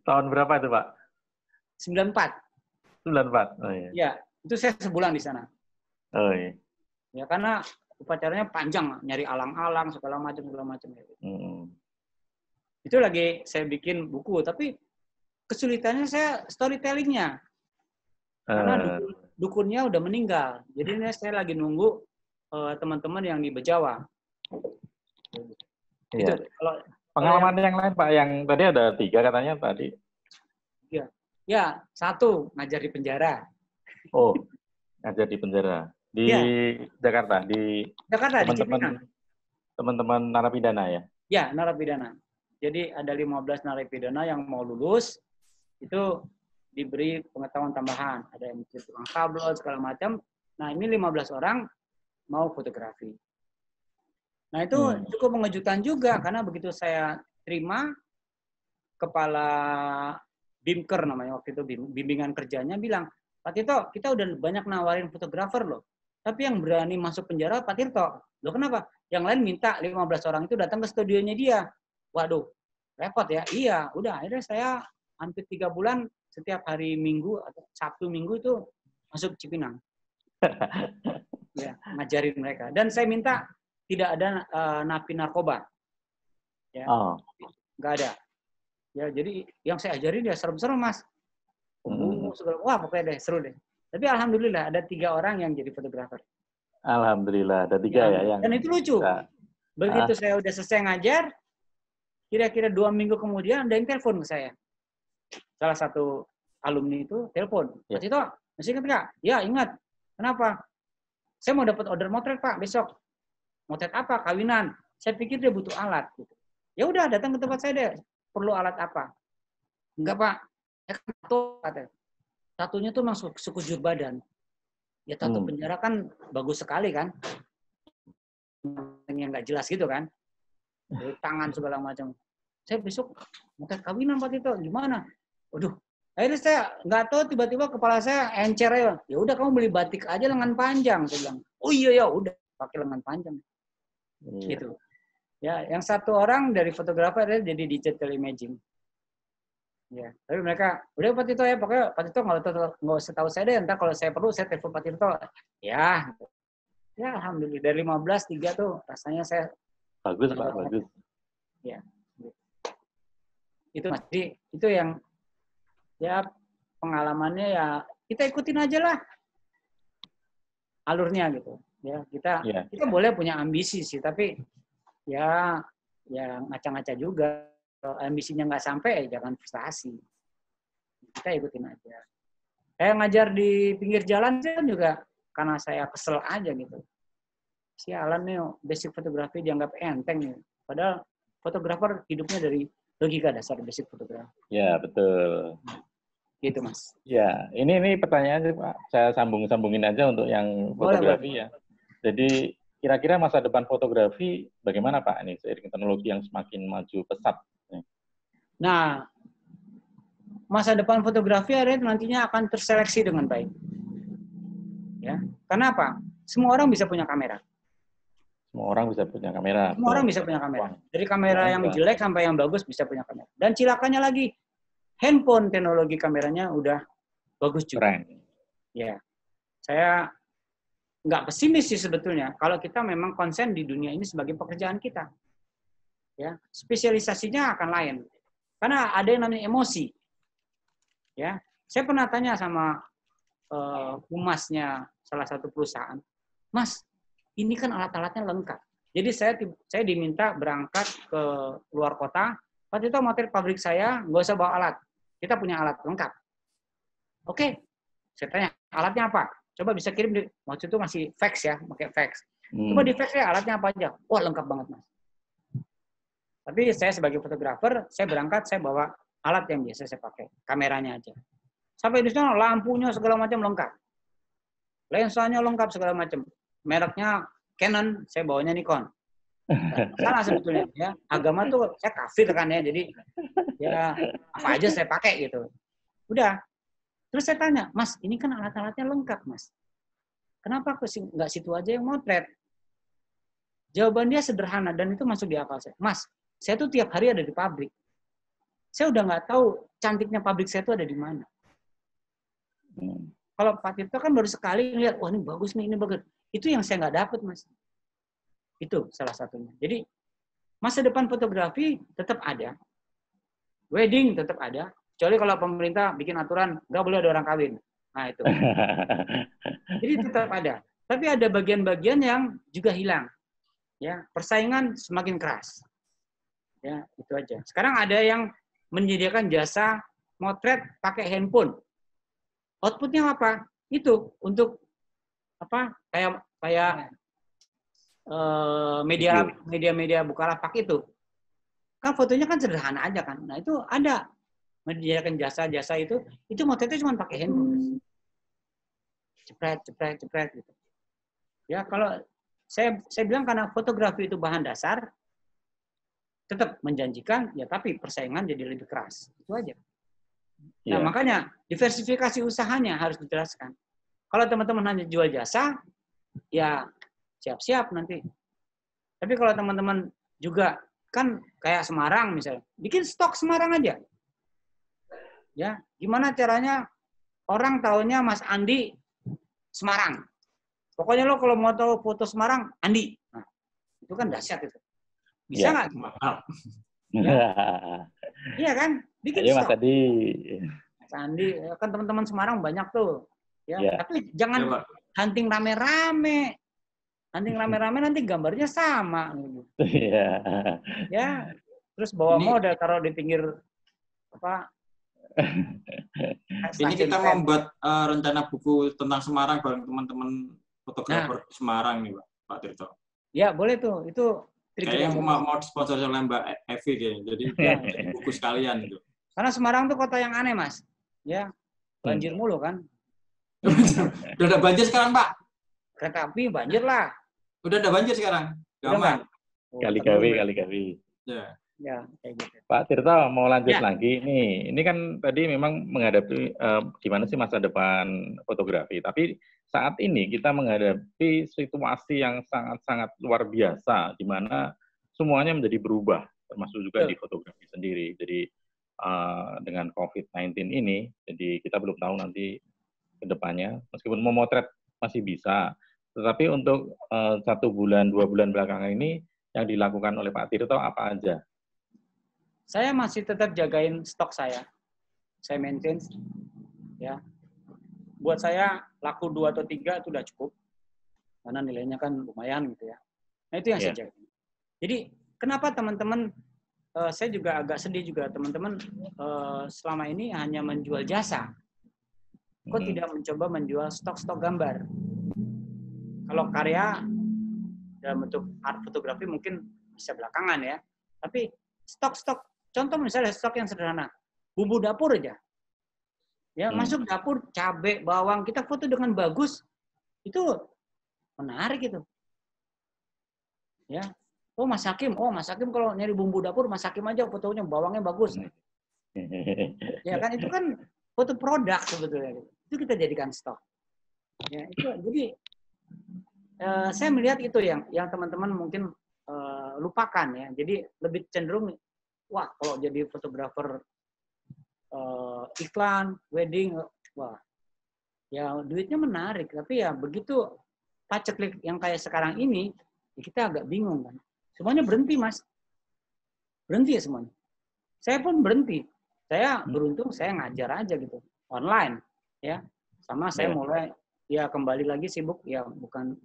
Tahun berapa itu, Pak? 94. 94. Oh iya. Ya, itu saya sebulan di sana. Oh iya. Ya karena upacaranya panjang, nyari alang-alang segala macam. Itu lagi saya bikin buku, tapi kesulitannya saya storytelling-nya. Karena dukunnya udah meninggal. Jadi ini saya lagi nunggu teman-teman yang di Bejawa. Iya. Itu kalau pengalaman yang lain Pak, yang tadi ada 3 katanya tadi. Iya. Ya, 1 ngajar di penjara. Oh, ngajar di penjara. Di Jakarta, di teman-teman narapidana ya? Ya, narapidana. Jadi ada 15 narapidana yang mau lulus, itu diberi pengetahuan tambahan. Ada yang tukang tabloid, segala macam. Nah, ini 15 orang mau fotografi. Nah, itu cukup mengejutkan juga, karena begitu saya terima, kepala BIMKER namanya waktu itu, bimbingan kerjanya bilang, Pak Tirto, kita udah banyak nawarin fotografer loh. Tapi yang berani masuk penjara Pak Tirto. Loh kenapa? Yang lain minta 15 orang itu datang ke studionya dia. Waduh, repot ya. Iya, udah akhirnya saya hampir 3 bulan setiap hari Minggu atau Sabtu Minggu itu masuk Cipinang. Ya, ngajarin mereka. Dan saya minta tidak ada napi narkoba. Ya. Nggak ada. Ya, jadi yang saya ajarin ya serem-serem, Mas. Wah, pokoknya deh, seru deh. Tapi alhamdulillah ada 3 orang yang jadi fotografer. Alhamdulillah ada 3 ya yang. Dan itu lucu. Begitu saya udah selesai ngajar, kira-kira 2 minggu kemudian ada yang telepon ke saya. Salah satu alumni itu telepon, Pak Tito, Masih ingat nggak? Ya, ingat. Kenapa? Saya mau dapat order motret, Pak, besok. Motret apa? Kawinan. Saya pikir dia butuh alat. Gitu. Ya udah, datang ke tempat saya deh. Perlu alat apa? Enggak, Pak. Ya kan tato, katanya. Tatunya tuh masuk sekujur badan. Ya tato penjara kan bagus sekali kan. Yang nggak jelas gitu kan. Dari tangan segala macam. Saya besok motret kawinan, Pak Tito. Gimana? Waduh. Akhirnya saya nggak tahu, tiba-tiba kepala saya encer ya. Ya udah kamu beli batik aja lengan panjang, saya bilang. Oh iya ya udah pakai lengan panjang. Gitu. Ya, yang satu orang dari fotografer jadi digital imaging. Ya, tapi mereka udah Pak Tito ya, pokoknya Pak Tito nggak usah tahu saya deh. Entar kalau saya perlu saya telepon Pak Tito. Ya, ya alhamdulillah dari 15 3 tuh rasanya saya bagus Pak, bagus. Ya, itu Mas. Jadi itu yang ya pengalamannya ya kita ikutin aja lah alurnya gitu ya kita boleh punya ambisi sih tapi ya ngaca-ngaca juga kalau ambisinya nggak sampai ya jangan frustasi kita ikutin aja. Saya ngajar di pinggir jalan juga karena saya kesel aja gitu, sialan nih basic fotografi dianggap enteng nih padahal fotografer hidupnya dari logika dasar basic fotografi. Ya betul. Gitu Mas. Ya, ini pertanyaannya Pak. Saya sambungin aja untuk yang fotografi ya. Jadi kira-kira masa depan fotografi bagaimana Pak ini seiring teknologi yang semakin maju pesat? Nah, masa depan fotografi nantinya akan terseleksi dengan baik. Ya, karena apa? Semua orang bisa punya kamera. Semua orang bisa punya kamera. Semua orang bisa punya kamera. Dari kamera yang jelek sampai yang bagus bisa punya kamera. Dan cilakanya lagi, handphone teknologi kameranya udah bagus juga. Keren. Ya, saya nggak pesimis sih sebetulnya. Kalau kita memang konsen di dunia ini sebagai pekerjaan kita, ya spesialisasinya akan lain. Karena ada yang namanya emosi. Ya, saya pernah tanya sama humasnya salah satu perusahaan, Mas, ini kan alat-alatnya lengkap. Jadi saya diminta berangkat ke luar kota. Waktu itu motret pabrik saya, nggak usah bawa alat. Kita punya alat lengkap. Oke, saya tanya, alatnya apa? Coba bisa kirim, waktu itu masih fax ya, pakai fax. Coba di fax ya, alatnya apa aja? Wah, lengkap banget, Mas. Tapi saya sebagai fotografer, saya berangkat, saya bawa alat yang biasa saya pakai, kameranya aja. Sampai di sana, lampunya segala macam lengkap. Lensanya lengkap segala macam. Mereknya Canon, saya bawanya Nikon. Salah sebetulnya ya, agama tuh saya kafir kan ya, jadi ya apa aja saya pakai gitu. Udah, terus saya tanya, Mas, ini kan alat-alatnya lengkap, Mas. Kenapa nggak situ aja yang motret? Jawaban dia sederhana dan itu masuk di akal saya. Mas, saya tuh tiap hari ada di pabrik. Saya udah nggak tahu cantiknya pabrik saya tuh ada di mana. Kalau Pak Tito kan baru sekali lihat, wah ini bagus nih, ini bagus. Itu yang saya nggak dapat, Mas. Itu salah satunya. Jadi masa depan fotografi tetap ada, wedding tetap ada. Kecuali kalau pemerintah bikin aturan nggak boleh ada orang kawin. Nah itu. Jadi tetap ada. Tapi ada bagian-bagian yang juga hilang. Ya, persaingan semakin keras. Ya, itu aja. Sekarang ada yang menyediakan jasa motret pakai handphone. Outputnya apa? Itu untuk apa? Kayak media Bukalapak itu kan fotonya kan sederhana aja kan. Nah itu ada menyediakan jasa-jasa itu motretnya cuma pakai handphone, cepret gitu. Ya kalau saya bilang karena fotografi itu bahan dasar tetap menjanjikan ya, tapi persaingan jadi lebih keras itu aja. Nah makanya diversifikasi usahanya harus dijelaskan. Kalau teman-teman hanya jual jasa ya siap-siap nanti. Tapi kalau teman-teman juga kan kayak Semarang misalnya, bikin stok Semarang aja. Ya, gimana caranya orang taunya Mas Andi Semarang. Pokoknya lo kalau mau tahu foto Semarang, Andi. Nah, itu kan dahsyat itu. Bisa nggak? Ya. Iya kan? Bikin stok. Mas Andi. Mas Andi, kan teman-teman Semarang banyak tuh. Ya. Tapi jangan hunting rame-rame. Hunting rame-rame nanti gambarnya sama. Ya, terus bawa model taruh di pinggir apa Ini Stasiun kita tren. membuat rencana buku tentang Semarang bareng teman-teman fotografer Semarang nih, Pak Tirto. Ya, boleh tuh. Itu trik Kayaknya yang mau disponsori oleh Mbak Evi kayaknya. Jadi Ya. jadi buku sekalian itu. Karena Semarang tuh kota yang aneh, Mas. Ya, banjir mulu kan. Udah ada banjir sekarang, Pak? Kereta api banjir lah. Udah ada banjir sekarang? Udah Gampang. Kali-kali. Ya. Ya, kayak gitu. Pak Tirto mau lanjut Ya. lagi nih. Ini kan tadi memang menghadapi gimana sih masa depan fotografi. Tapi saat ini kita menghadapi situasi yang sangat-sangat luar biasa, di mana semuanya menjadi berubah, termasuk juga di fotografi sendiri. Jadi dengan COVID-19 ini, jadi kita belum tahu nanti ke depannya. Meskipun memotret masih bisa, tetapi untuk 1 bulan, 2 bulan belakangan ini yang dilakukan oleh Pak Tirto apa aja? Saya masih tetap jagain stok saya. Saya maintain. Ya. Buat saya laku 2 atau 3 itu udah cukup. Karena nilainya kan lumayan gitu ya. Nah, itu yang saya jaga. Jadi, kenapa teman-teman, saya juga agak sedih juga, teman-teman selama ini hanya menjual jasa. Kok tidak mencoba menjual stok-stok gambar? Kalau karya dalam bentuk art fotografi mungkin bisa belakangan ya. Tapi stok-stok, contoh misalnya stok yang sederhana, bumbu dapur aja. Ya, masuk dapur, cabai, bawang, kita foto dengan bagus, itu menarik itu. Ya. Mas Hakim kalau nyari bumbu dapur, Mas Hakim aja fotonya, bawangnya bagus. Ya kan, itu kan foto produk sebetulnya. Itu kita jadikan stok. Ya, itu jadi saya melihat itu yang teman-teman mungkin lupakan ya. Jadi lebih cenderung, wah kalau jadi fotografer iklan, wedding, wah ya duitnya menarik. Tapi ya begitu paceklik yang kayak sekarang ini, ya kita agak bingung kan. Semuanya berhenti, Mas. Berhenti ya semuanya. Saya pun berhenti. Saya beruntung saya ngajar aja gitu, online ya. Sama saya mulai ya kembali lagi sibuk ya, bukan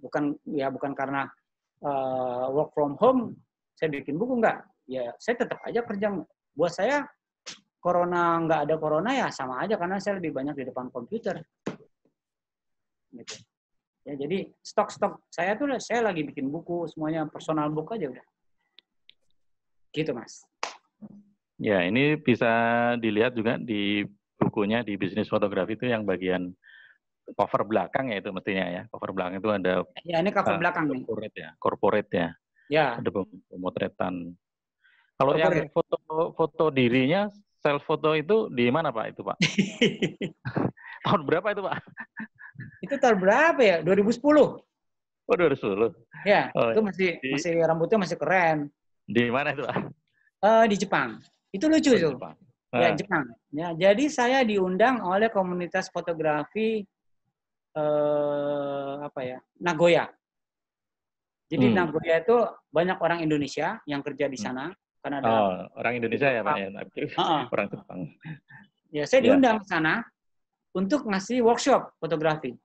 karena work from home saya bikin buku, enggak. Ya saya tetap aja kerja. Buat saya nggak ada corona ya sama aja, karena saya lebih banyak di depan komputer. Gitu. Ya, jadi stok saya tuh saya lagi bikin buku, semuanya personal book aja udah. Gitu, Mas. Ya, ini bisa dilihat juga di bukunya di bisnis fotografi itu yang bagian cover belakang ya itu mestinya ya. Cover belakang itu ada ya ini cover belakang nih. Corporate ya. Ya. Ada pemotretan. Kalau foto dirinya, self foto itu di mana Pak itu Pak? Tahun berapa itu Pak? Itu tahun berapa ya? 2010. Oh, 2010. Ya, itu masih rambutnya masih keren. Di mana itu Pak? Di Jepang. Itu lucu tuh. Ya, Jepang. Ya, jadi saya diundang oleh komunitas fotografi Nagoya. Jadi Nagoya itu banyak orang Indonesia yang kerja di sana. Karena ada orang Indonesia ya Pak ya? Orang Jepang. Ya, saya diundang ke sana untuk ngasih workshop fotografi.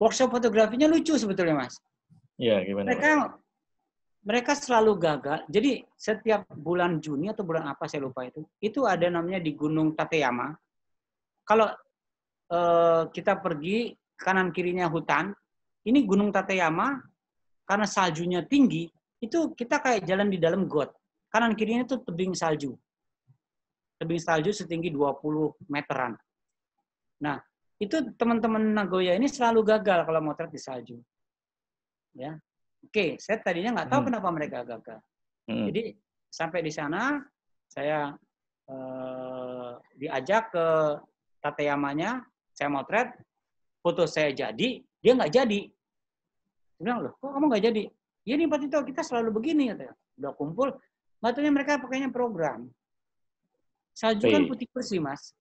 Workshop fotografinya lucu sebetulnya, Mas. Iya, gimana? Mereka selalu gagal. Jadi setiap bulan Juni atau bulan apa saya lupa itu ada namanya di Gunung Tateyama. Kalau kita pergi kanan kirinya hutan, ini Gunung Tateyama karena saljunya tinggi, itu kita kayak jalan di dalam got. Kanan kirinya itu tebing salju. Tebing salju setinggi 20 meteran. Nah, itu teman-teman Nagoya ini selalu gagal kalau motret di salju. Ya. Oke, saya tadinya nggak tahu kenapa mereka gagal. Jadi sampai di sana saya diajak ke Tateyamanya, saya motret, foto saya jadi, dia nggak jadi. Dia bilang, loh, kok kamu nggak jadi? Ya nih Pak Tito, kita selalu begini katanya. Udah kumpul, nggak taunya mereka pakainya program. Salju kan putih bersih, Mas.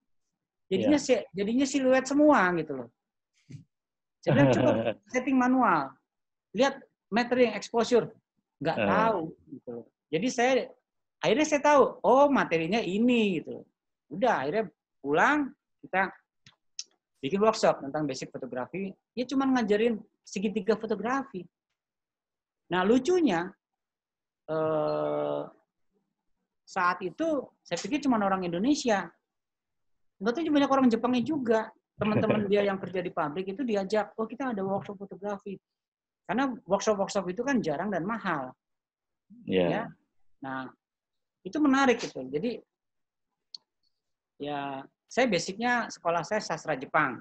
Jadinya siluet semua gitu loh. Saya bilang coba setting manual. Lihat metering exposure. Nggak tahu gitu loh. Jadi akhirnya saya tahu, oh materinya ini gitu. Udah akhirnya pulang, kita bikin workshop tentang basic fotografi. Ya cuma ngajarin segitiga fotografi. Nah lucunya saat itu saya pikir cuma orang Indonesia Sebetulnya banyak orang Jepangnya juga. Teman-teman dia yang kerja di pabrik itu diajak, oh kita ada workshop fotografi. Karena workshop-workshop itu kan jarang dan mahal. Ya. Nah, itu menarik gitu. Jadi ya saya basicnya sekolah saya sastra Jepang.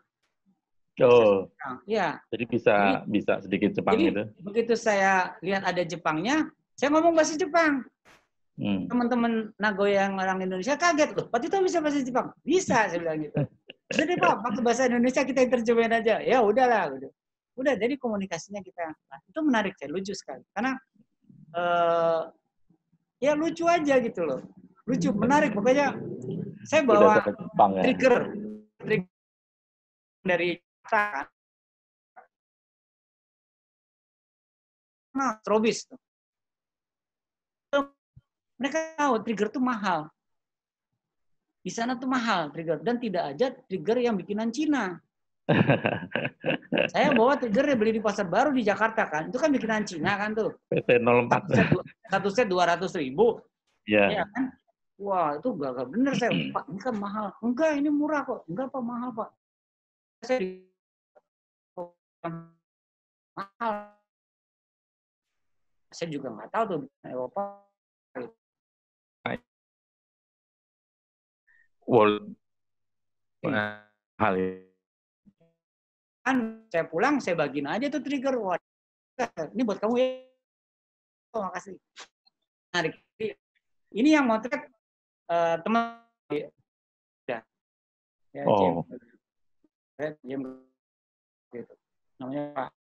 Oh, ya. Jadi bisa sedikit Jepang jadi gitu. Begitu saya lihat ada Jepangnya, saya ngomong bahasa Jepang. Teman-teman Nagoya yang orang Indonesia kaget loh. Pak Tito bisa bahasa Jepang? Bisa, saya bilang gitu. Udah deh Pak, pakai bahasa Indonesia kita terjemahin aja. Ya udahlah. Udah, jadi komunikasinya kita. Nah, itu menarik, saya lucu sekali. Karena ya lucu aja gitu loh. Lucu, menarik. Pokoknya saya bawa Jepang, ya? trigger dari Trobis. Mereka tahu trigger itu mahal. Di sana tuh mahal trigger. Dan tidak aja trigger yang bikinan Cina. Saya bawa trigger beli di Pasar Baru di Jakarta kan. Itu kan bikinan Cina kan tuh. PT 04. Satu set 200.000. Iya. Ya kan? Wah, itu gak bener saya. Pak, ini kan mahal. Enggak, ini murah kok. Enggak Pak, mahal Pak. Saya mahal. Saya juga nggak tahu tuh Eropa. World hal Kan saya pulang, saya bagiin aja tuh trigger. Wah, ini buat kamu ya. Oh, makasih. Nah, ini yang motret teman ya. Oh. James gitu. Namanya Pak.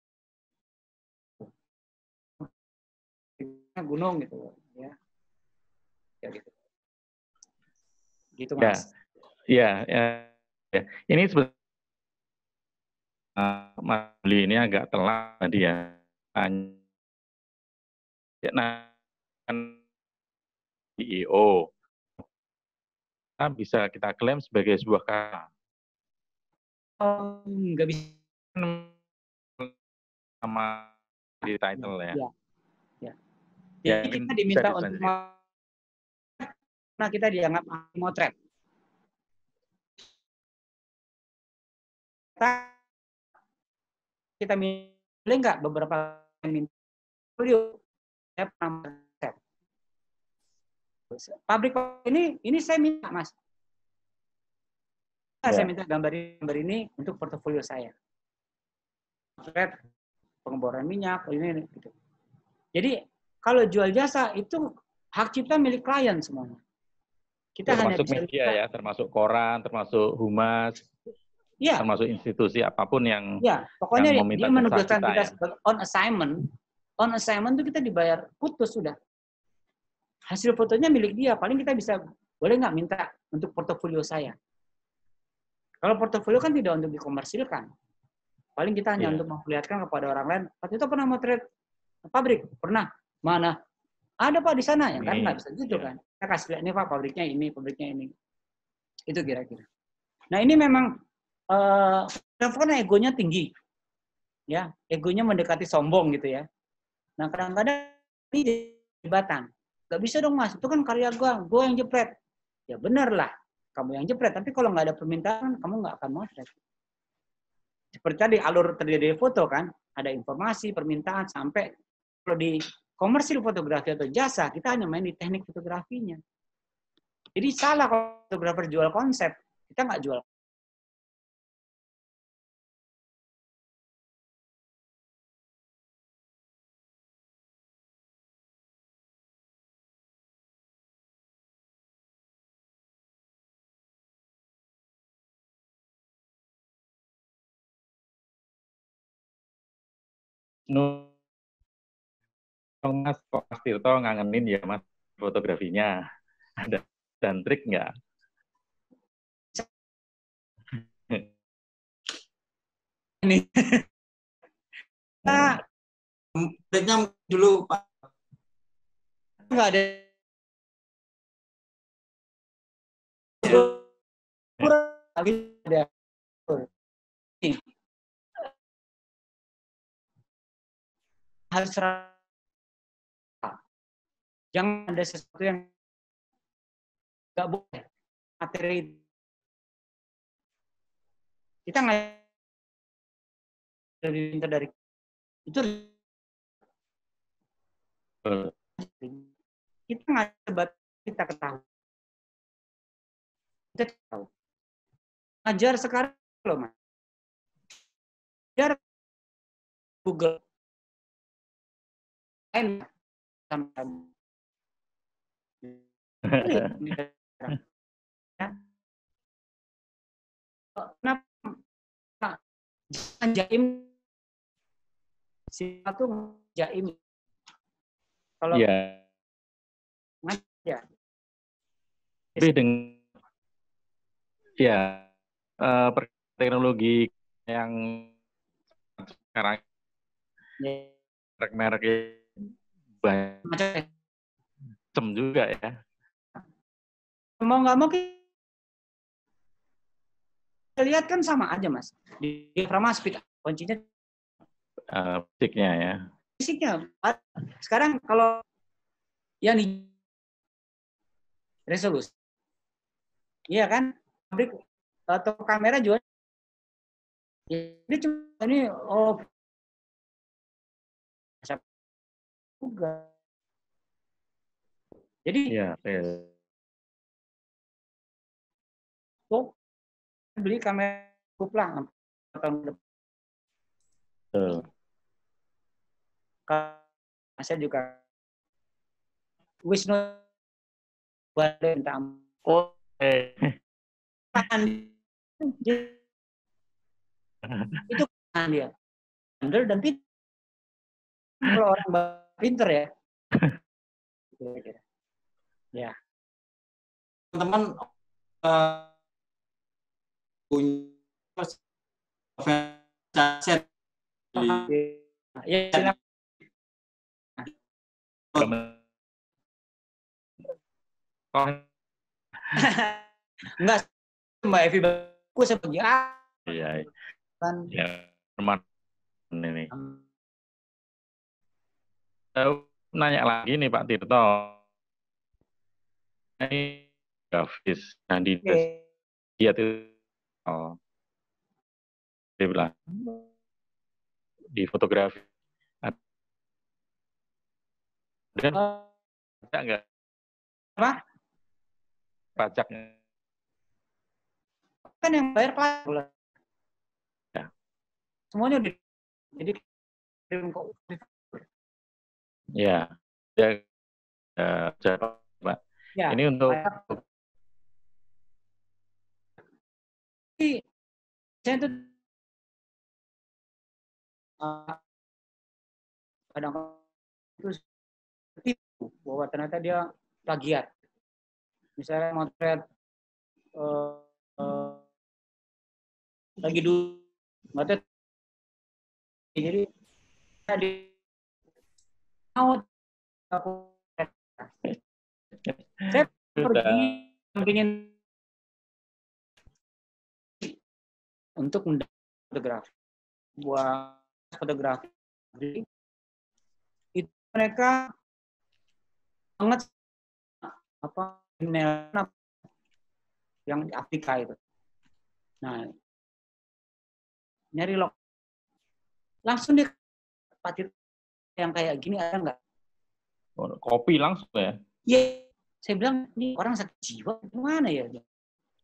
Gunung gitu ya. Ya gitu. Gitu Mas. Ya. Ini sebenarnya Mas Lee ini agak telat tadi ya. Nah, kan CEO bisa kita klaim sebagai sebuah kata. Nggak bisa sama di title ya. Jadi kita diminta untuk nah kita dianggap motret. Kita boleh nggak beberapa minta portfolio? Saya pernah motret. Pabrik ini saya minta Mas. Saya minta gambar ini untuk portofolio saya. Motret, pengeboran minyak, ini gitu. Jadi kalau jual jasa itu hak cipta milik klien semuanya. Kita hanya termasuk media ya, termasuk koran, termasuk humas, termasuk institusi apapun yang pokoknya yang meminta dia menugaskan kita ya. sebagai on assignment itu kita dibayar putus sudah. Hasil fotonya milik dia, paling kita bisa boleh nggak minta untuk portofolio saya. Kalau portofolio kan tidak untuk dikomersilkan. Paling kita hanya untuk memperlihatkan kepada orang lain. Waktu itu pernah motret pabrik, pernah. Mana? Ada Pak di sana ya kan nggak bisa gitu kan. Saya kasih lihat ini Pak pabriknya ini. Itu kira-kira. Nah ini memang karena egonya tinggi, ya egonya mendekati sombong gitu ya. Nah kadang-kadang ini jembatan. Gak bisa dong Mas, itu kan karya gue yang jepret. Ya bener lah, kamu yang jepret. Tapi kalau nggak ada permintaan, kamu nggak akan motret. Seperti tadi alur terdiri dari foto kan, ada informasi, permintaan sampai kalau di komersil fotografi atau jasa, kita hanya main di teknik fotografinya. Jadi salah kalau fotografer jual konsep, kita nggak jual. Mas Tirto ngangenin ya Mas fotografinya. Ada dan trik nggak? Ini. Triknya dulu Pak. Nggak ada. Harus jangan ada sesuatu yang nggak boleh materi Kita nggak lebih pintar dari itu. Kita nggak sebat kita ketahui. Kita tahu. Ajar sekarang loh, Mas. Ajar Google. Sama kenapa jaim siapa tuh jaim kalau ya tapi dengan ya teknologi yang sekarang merek-merek banyak macam juga ya. Mau nggak mau kita lihat kan sama aja, Mas. Di diafragma speed kuncinya fisiknya ya. fisiknya. Sekarang kalau yang di resolusi, iya kan? Pabrik atau kamera juga. Ini cuma ini juga. Jadi ya, beli kamera kuplang tahun depan. Saya juga Wisnu Bade minta itu kan dia bandel dan pintar. Kalau orang pinter ya. Ya. Teman-teman punya set ya, enggak Mbak Evi aku sebagai iya kan ya teman ini. Saya nanya lagi nih Pak Tirto. Ini grafis dan dia tuh dia bilang di fotografi ada nggak apa pajaknya kan yang bayar pajak ya. Semuanya udah jadi ya Pak ya, ini untuk saya tuh kadang terus tipu bahwa ternyata dia plagiat. Misalnya motret lagi dulu motret jadi tadi mau aku saya pergi ingin untuk fotografi buat fotografi itu mereka banget apa yang di Afrika itu. Nah, nyari langsung dia patir yang kayak gini ada nggak? Kopi langsung ya? Iya, saya bilang ini orang sakit jiwa gimana ya?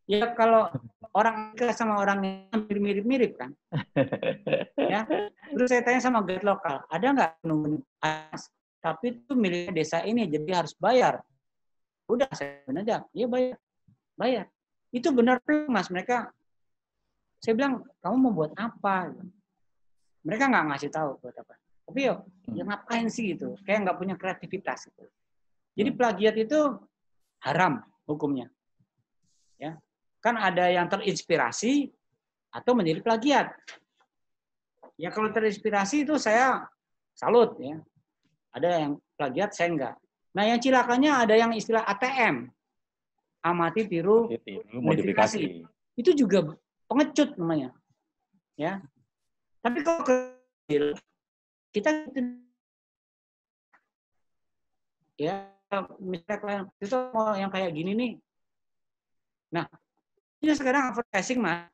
Ya kalau orang sama orang yang mirip-mirip kan. Ya. Terus saya tanya sama guide lokal, ada nggak nunggu tapi itu milik desa ini jadi harus bayar. Udah saya bilang aja, iya bayar. Itu benar Mas, mereka saya bilang kamu mau buat apa? Mereka nggak ngasih tahu buat apa. Tapi ya ngapain sih gitu? Kayak nggak punya kreativitas gitu. Jadi plagiat itu haram hukumnya. Ya. Kan ada yang terinspirasi atau menjadi plagiat. Ya kalau terinspirasi itu saya salut ya. Ada yang plagiat saya enggak. Nah, yang cilakanya ada yang istilah ATM. Amati, tiru, modifikasi. Itu juga pengecut namanya. Ya. Tapi kalau kecil kita ya misalnya itu mau yang kayak gini nih. Nah, ini sekarang advertising Mas.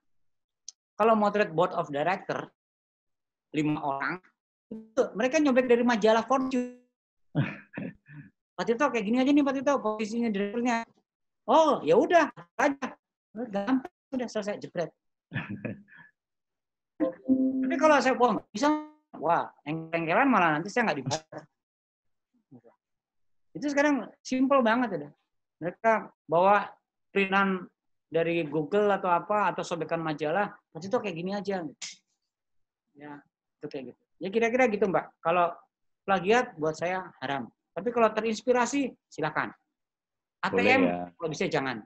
kalau motret board of director 5 orang, itu mereka nyobek dari majalah Fortune. Pak Tito kayak gini aja nih Pak Tito, posisinya direkturnya. Oh, ya udah aja. Gampang, udah selesai, jebret. Tapi kalau saya bisa, wah, engkelan malah nanti saya nggak dibayar. Itu sekarang simple banget udah. Mereka bawa printan dari Google atau apa, atau sobekan majalah, Pak Tito kayak gini aja. Ya, itu kayak gitu. Ya kira-kira gitu Mbak. Kalau plagiat buat saya haram. Tapi kalau terinspirasi, silakan. ATM, boleh ya. kalau bisa jangan.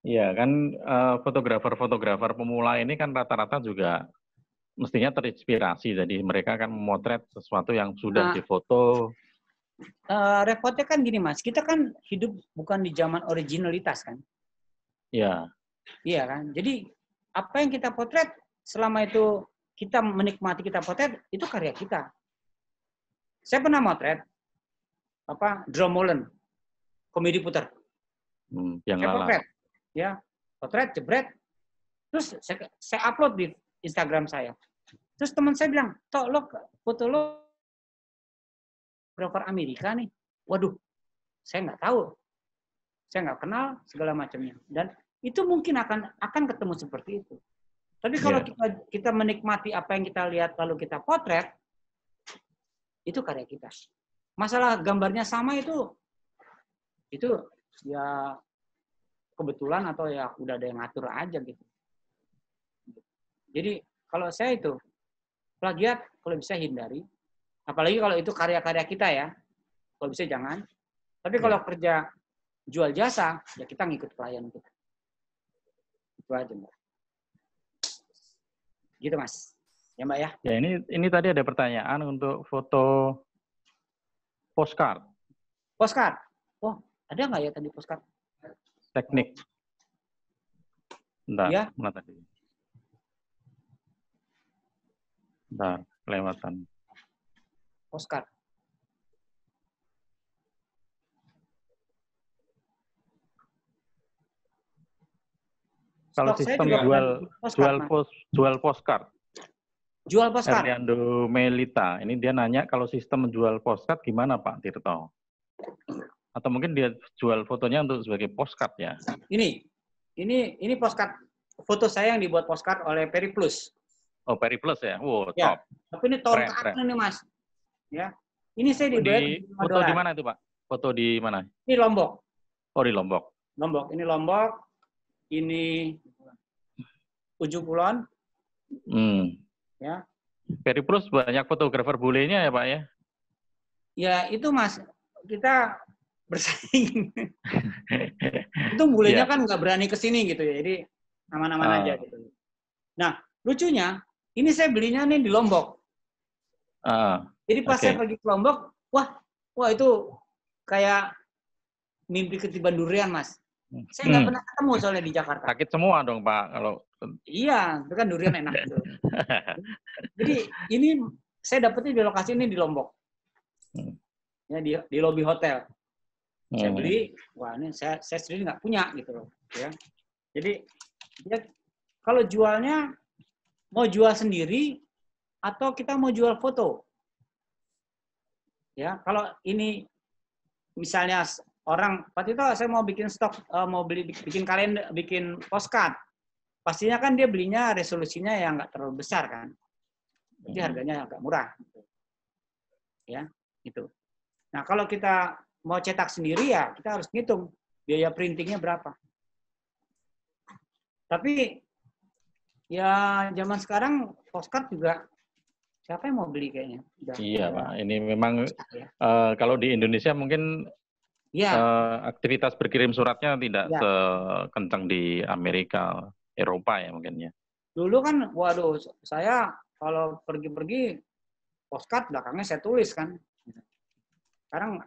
Iya kan fotografer-fotografer pemula ini kan rata-rata juga mestinya terinspirasi. Jadi mereka akan memotret sesuatu yang sudah difoto. Repotnya kan gini Mas, kita kan hidup bukan di zaman originalitas kan. Iya. Iya kan. Jadi apa yang kita potret selama itu kita menikmati kita potret itu karya kita. Saya pernah motret Drew Mullen, komedi puter. Yang saya potret, ya potret, jebret. Terus saya upload di Instagram saya. Terus teman saya bilang, "Tok, lo foto lo fotografer Amerika nih." Waduh, saya nggak tahu, saya nggak kenal segala macamnya. Dan itu mungkin akan ketemu seperti itu. Tapi kalau kita menikmati apa yang kita lihat lalu kita potret, itu karya kita. Masalah gambarnya sama itu ya kebetulan atau ya udah ada yang ngatur aja gitu. Jadi kalau saya itu plagiat kalau bisa hindari, apalagi kalau itu karya-karya kita ya, kalau bisa jangan. Tapi kalau kerja jual jasa, ya kita ngikut klien kita. Itu aja Mbak. Gitu Mas. Ya Mbak ya. Ya ini tadi ada pertanyaan untuk foto postcard. Postcard. Oh, ada nggak ya tadi postcard? Teknik. Bentar, ya. mana tadi? Bentar, kelewatan. Postcard. Kalau sistem jual postcard. Jual postcard. Hernando Melita, ini dia nanya kalau sistem menjual postcard gimana Pak Tirto? Atau mungkin dia jual fotonya untuk sebagai postcard ya? Ini postcard, foto saya yang dibuat postcard oleh Periplus. Oh, Periplus ya? Wow, ya. top. Tapi ini tahun ke-8 nih Mas. Ya. Ini saya dibayar foto di mana itu Pak? Foto di mana? Ini Lombok. Oh, di Lombok. Lombok. Ini Lombok. Ini Ujung Kulon. Ya. Periplus banyak fotografer bulenya ya Pak ya? Ya itu Mas, kita bersaing. Itu bulenya kan nggak berani ke sini gitu ya, jadi aman-aman aja gitu. Nah lucunya, ini saya belinya nih di Lombok. Jadi pas saya pergi ke Lombok, wah itu kayak mimpi ketiban durian Mas. Saya nggak pernah ketemu soalnya di Jakarta. Sakit semua dong Pak kalau. Iya, itu kan durian enak gitu. Jadi ini saya dapetnya di lokasi ini di Lombok. Ya di lobi hotel. Saya beli, wah ini saya sendiri nggak punya gitu loh. Ya. Jadi ya, kalau jualnya mau jual sendiri atau kita mau jual foto. Ya, kalau ini misalnya orang, Pak Tito saya mau bikin stok, mau bikin kalender, bikin postcard. Pastinya kan dia belinya resolusinya yang nggak terlalu besar kan. Jadi harganya agak murah. Ya, gitu. Nah, kalau kita mau cetak sendiri ya kita harus ngitung biaya printingnya berapa. Tapi ya zaman sekarang postcard juga siapa yang mau beli kayaknya? Iya Pak, ini memang kalau di Indonesia mungkin aktivitas berkirim suratnya tidak sekencang di Amerika, Eropa ya mungkin ya. Dulu kan, waduh, saya kalau pergi-pergi postcard belakangnya saya tulis kan. Sekarang,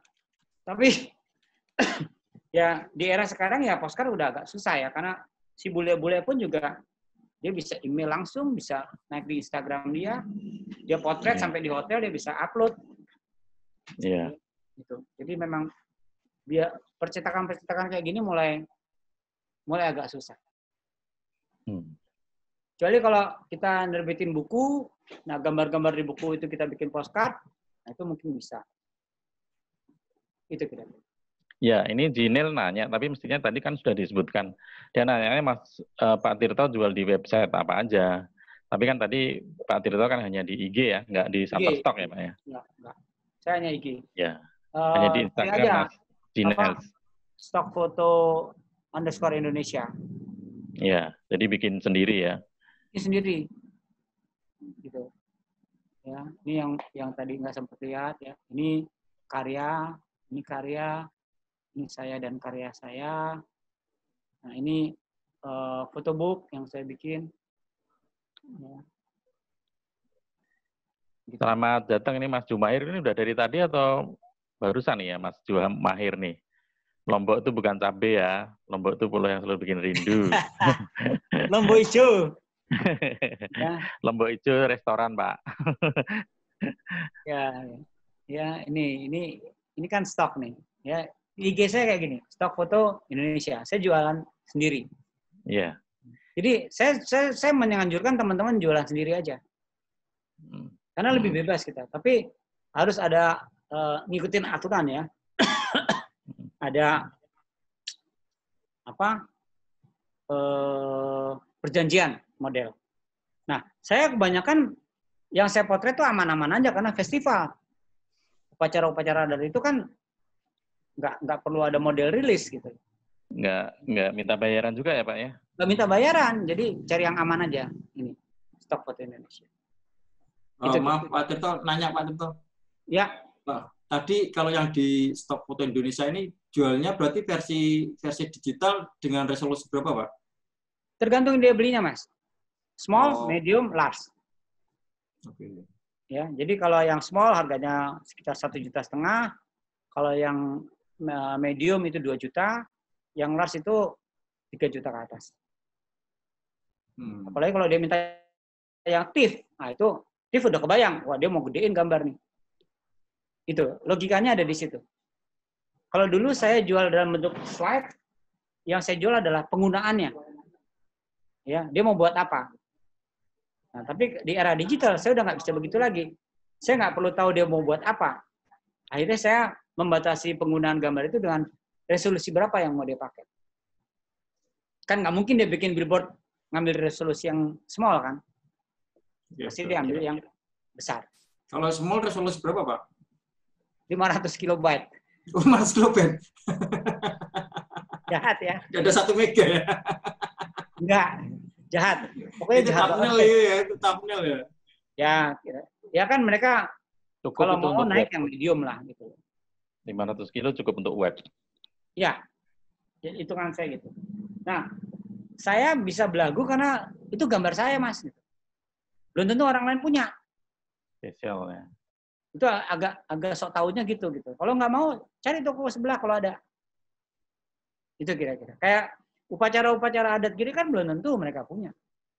tapi ya di era sekarang ya postcard udah agak susah ya, karena si bule-bule pun juga dia bisa email langsung, bisa naik di Instagram dia potret sampai di hotel dia bisa upload. Iya. Gitu. Jadi memang percetakan kayak gini mulai agak susah. Kecuali kalau kita nerbitin buku, nah gambar-gambar di buku itu kita bikin postcard, nah itu mungkin bisa. Itu kira-kira. Ya, ini Jinil nanya, tapi mestinya tadi kan sudah disebutkan. Dia nanya, Mas Pak Tirto jual di website apa aja. Tapi kan tadi Pak Tirto kan hanya di IG ya, nggak di Shutterstock ya Pak ya? Enggak. Saya hanya IG. Ya, hanya di Instagram aja, Mas Jinil. Stock foto _ Indonesia. Ya, jadi bikin sendiri ya. Ini sendiri. Gitu. Ya, ini yang tadi nggak sempat lihat ya. Ini karya, ini saya dan karya saya. Nah, ini photobook yang saya bikin. Ya. Gitu. Selamat datang ini Mas Jumair, ini udah dari tadi atau barusan nih ya Mas Jumair nih? Lombok itu bukan cabai ya, Lombok itu pulau yang selalu bikin rindu. Lombok hijau. Ya. Lombok hijau restoran Pak. Ya ini kan stok nih. Ya, IG saya kayak gini, stok foto Indonesia. Saya jualan sendiri. Iya. Jadi saya menganjurkan teman-teman jualan sendiri aja. Karena lebih bebas kita. Tapi harus ada ngikutin aturan ya. Ada perjanjian model. Nah, saya kebanyakan yang saya potret itu aman-aman aja karena festival. Upacara-upacara adat itu kan nggak perlu ada model rilis gitu. Nggak minta bayaran juga ya Pak ya? Nggak minta bayaran, jadi cari yang aman aja. Ini stok foto Indonesia. Maaf Pak Tirto, nanya Pak Tirto. Ya. Tadi kalau yang di stok foto Indonesia ini jualnya berarti versi digital dengan resolusi berapa Pak? Tergantung dia belinya Mas. Small, medium, large. Oke. Ya, jadi kalau yang small harganya sekitar 1,5 juta. Kalau yang medium itu 2 juta, yang large itu 3 juta ke atas. Apalagi kalau dia minta yang TIFF, nah itu TIFF udah kebayang, wah dia mau gedein gambar nih. Itu logikanya ada di situ. Kalau dulu saya jual dalam bentuk slide, yang saya jual adalah penggunaannya. Ya, dia mau buat apa? Nah, tapi di era digital saya udah nggak bisa begitu lagi. Saya nggak perlu tahu dia mau buat apa. Akhirnya saya membatasi penggunaan gambar itu dengan resolusi berapa yang mau dia pakai. Kan nggak mungkin dia bikin billboard ngambil resolusi yang small kan? Pasti dia ambil yang besar. Kalau small resolusi berapa Pak? 500 kilobyte. 500 kilobyte. Jahat ya. Nggak ada 1 mega ya? Enggak. Jahat. Pokoknya itu jahat. Itu thumbnail ya. Ya kan mereka cukup kalau mau naik web. Yang medium lah gitu. 500 kilo cukup untuk web. Ya. Itu kan saya gitu. Nah, saya bisa belagu karena itu gambar saya Mas. Gitu. Belum tentu orang lain punya. Spesial ya. Itu agak sok taunya gitu. Kalau nggak mau, cari toko sebelah kalau ada. Itu kira-kira. Kayak upacara-upacara adat gini kan belum tentu mereka punya.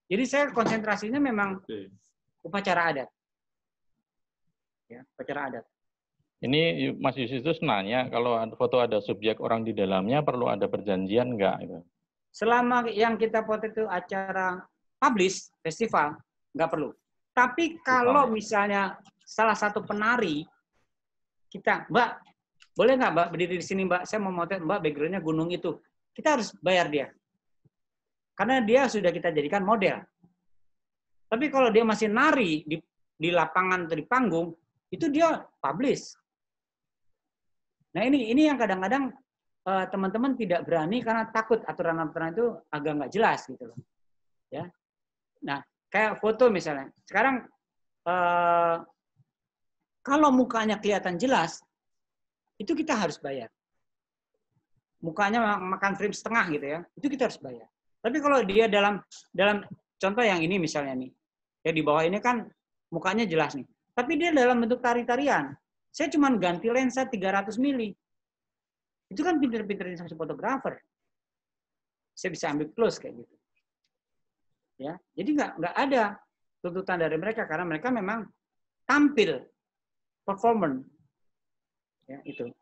Jadi saya konsentrasinya memang upacara adat. Ya, upacara adat. Ini Mas Yusitus nanya, kalau foto ada subjek orang di dalamnya, perlu ada perjanjian nggak? Selama yang kita foto itu acara publish, festival, nggak perlu. Tapi kalau misalnya salah satu penari, kita, Mbak, boleh nggak Mbak berdiri di sini Mbak, saya mau motret Mbak background-nya gunung itu. Kita harus bayar dia. Karena dia sudah kita jadikan model. Tapi kalau dia masih nari di lapangan atau di panggung, itu dia publish. Nah ini yang kadang-kadang teman-teman tidak berani karena takut aturan-aturan itu agak nggak jelas gitu loh. Ya. Nah kayak foto misalnya. Sekarang kalau mukanya kelihatan jelas, itu kita harus bayar. Mukanya makan frame setengah gitu ya, itu kita harus bayar. Tapi kalau dia dalam contoh yang ini misalnya nih, ya di bawah ini kan mukanya jelas nih. Tapi dia dalam bentuk tari-tarian. Saya cuma ganti lensa 300 mili. Itu kan pinter-pinterin sama fotografer. Saya bisa ambil close kayak gitu. Ya, jadi nggak ada tuntutan dari mereka karena mereka memang tampil, performance. Ya, itu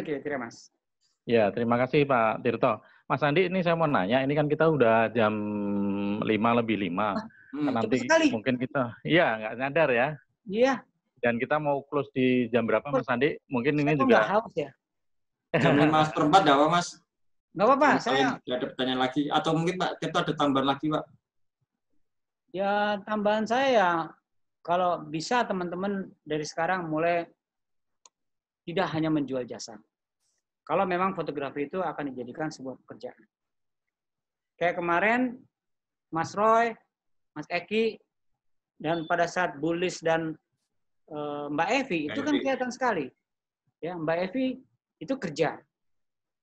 kira-kira Mas. Ya, terima kasih Pak Tirto. Mas Andi, ini saya mau nanya, ini kan kita udah jam 5:05. Kan Cepat nanti sekali. mungkin kita, iya nggak nyadar ya. Iya. Dan kita mau close di jam berapa Mas Andi? Mungkin Saya ini kok nggak juga. haus ya? Jam 5:04 enggak apa, Mas? Nggak apa-apa, Kalau saya ada pertanyaan lagi. Atau mungkin Pak Tirto ada tambahan lagi, Pak? ya tambahan saya ya kalau bisa teman-teman dari sekarang mulai tidak hanya menjual jasa. Kalau memang fotografi itu akan dijadikan sebuah pekerjaan. Kayak kemarin Mas Roy, Mas Eki, dan pada saat Bulis dan Mbak Evi itu kan kelihatan sekali. Ya, Mbak Evi itu kerja.